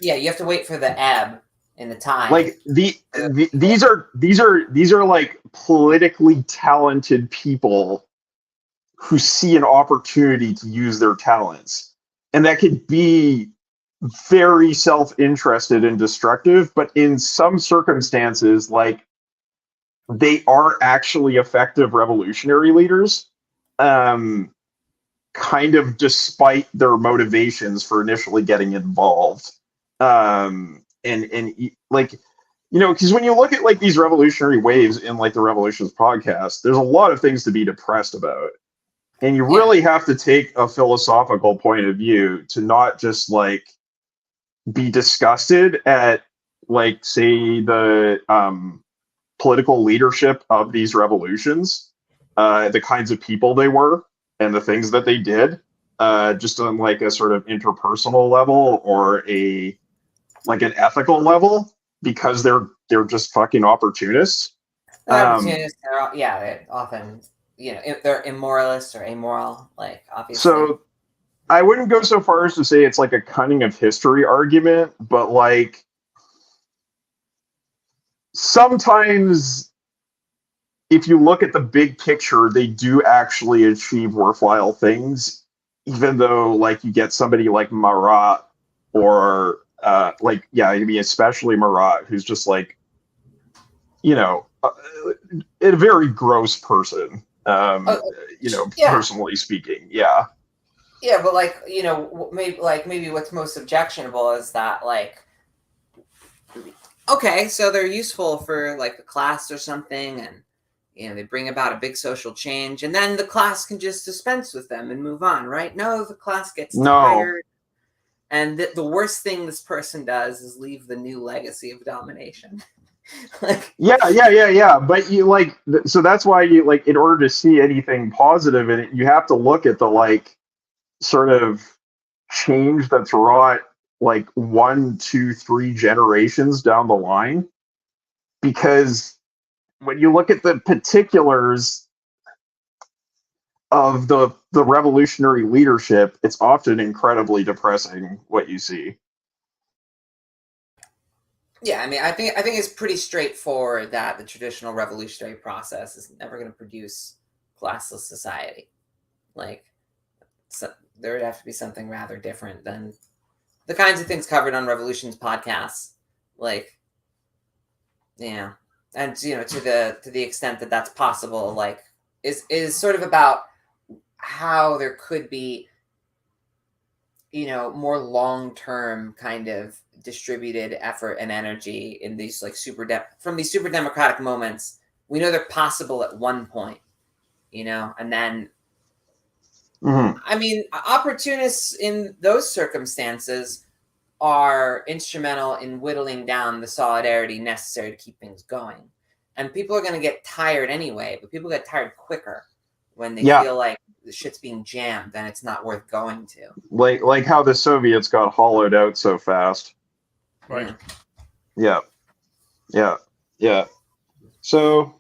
yeah, you have to wait for the ebb in the time. Like these are like politically talented people who see an opportunity to use their talents, and that could be very self-interested and destructive, but in some circumstances, like, they are actually effective revolutionary leaders, kind of despite their motivations for initially getting involved. And like, because when you look at like these revolutionary waves in like the Revolutions podcast, there's a lot of things to be depressed about. And you really have to take a philosophical point of view to not just like be disgusted at, like, say, the political leadership of these revolutions, the kinds of people they were and the things that they did, just on like a sort of interpersonal level or an ethical level, because they're just fucking opportunists. Opportunists, they're often, they're immoralists or amoral, like, obviously. So I wouldn't go so far as to say it's like a cunning of history argument, but like sometimes if you look at the big picture, they do actually achieve worthwhile things, even though like you get somebody like Marat or especially Marat, who's just like, a very gross person, personally speaking. Yeah. Yeah, but like, maybe what's most objectionable is that, like, okay, so they're useful for like the class or something, and they bring about a big social change, and then the class can just dispense with them and move on, right? No, the class gets tired, and the worst thing this person does is leave the new legacy of domination. But you so that's why you, like, in order to see anything positive in it, you have to look at the like sort of change that's wrought like 1, 2, 3 generations down the line, because when you look at the particulars of the revolutionary leadership, it's often incredibly depressing what you see. Yeah, I mean, I think it's pretty straightforward that the traditional revolutionary process is never going to produce classless society. Like, so there would have to be something rather different than the kinds of things covered on Revolution's podcasts. Like, and to the extent that that's possible, like, is sort of about how there could be, more long-term kind of distributed effort and energy in these like from these super democratic moments. We know they're possible at one point, and then I mean, opportunists in those circumstances are instrumental in whittling down the solidarity necessary to keep things going. And people are going to get tired anyway, but people get tired quicker when they feel like the shit's being jammed and it's not worth going to. Like how the Soviets got hollowed out so fast. Right. Yeah. So,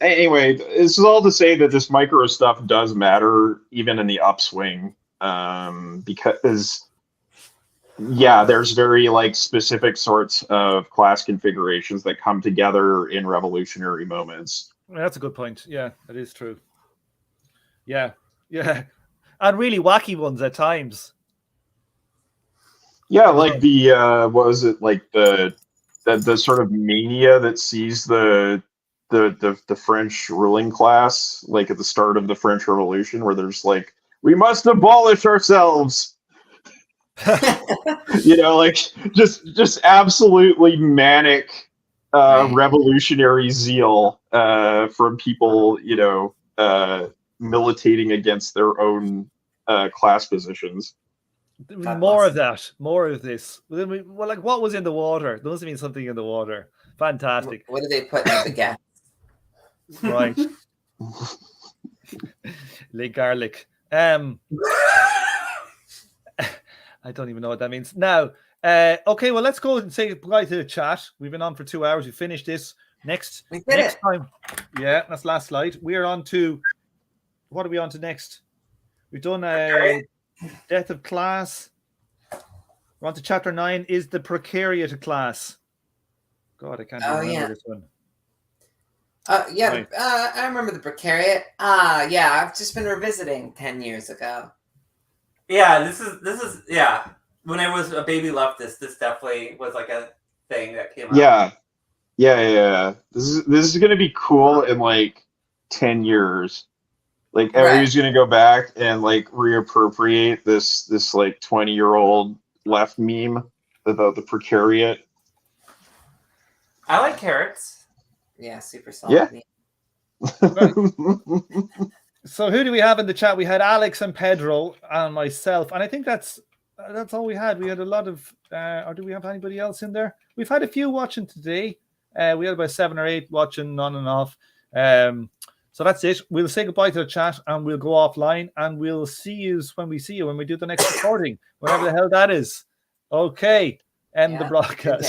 anyway, this is all to say that this micro stuff does matter even in the upswing, because, yeah, there's very like specific sorts of class configurations that come together in revolutionary moments. That's a good point. Yeah, that is true. Yeah, and really wacky ones at times. Yeah, like the what was it, like the sort of mania that sees the French ruling class, like at the start of the French Revolution, where there's like, we must abolish ourselves. Like just absolutely manic revolutionary zeal from people, militating against their own class positions. More of that, more of this. Well, like, what was in the water? There must have been something in the water. Fantastic. What did they put in the gas? Right. Le garlic. I don't even know what that means. Now, okay, well, let's go and say goodbye to the chat. We've been on for 2 hours. We finished this. Next time. Yeah, that's last slide. We're on to, what are we on to next? We've done Death of Class. We're on to chapter 9. Is the Precariat a class? God, I can't even remember this one. Right. I remember the Precariat. Yeah, I've just been revisiting 10 years ago. Yeah, this is yeah. When I was a baby leftist, this definitely was like a thing that came up. Yeah. This is gonna be cool in like 10 years. Like everybody's gonna go back and like reappropriate this like 20-year-old left meme about the Precariat. I like carrots. Yeah, super solid. Yeah. So who do we have in the chat? We had Alex and Pedro and myself, and I think that's all we had. We had a lot of, or do we have anybody else in there? We've had a few watching today. We had about 7 or 8 watching on and off. So that's it. We'll say goodbye to the chat and we'll go offline, and we'll see you when we do the next recording, whenever the hell that is. Okay, end the broadcast.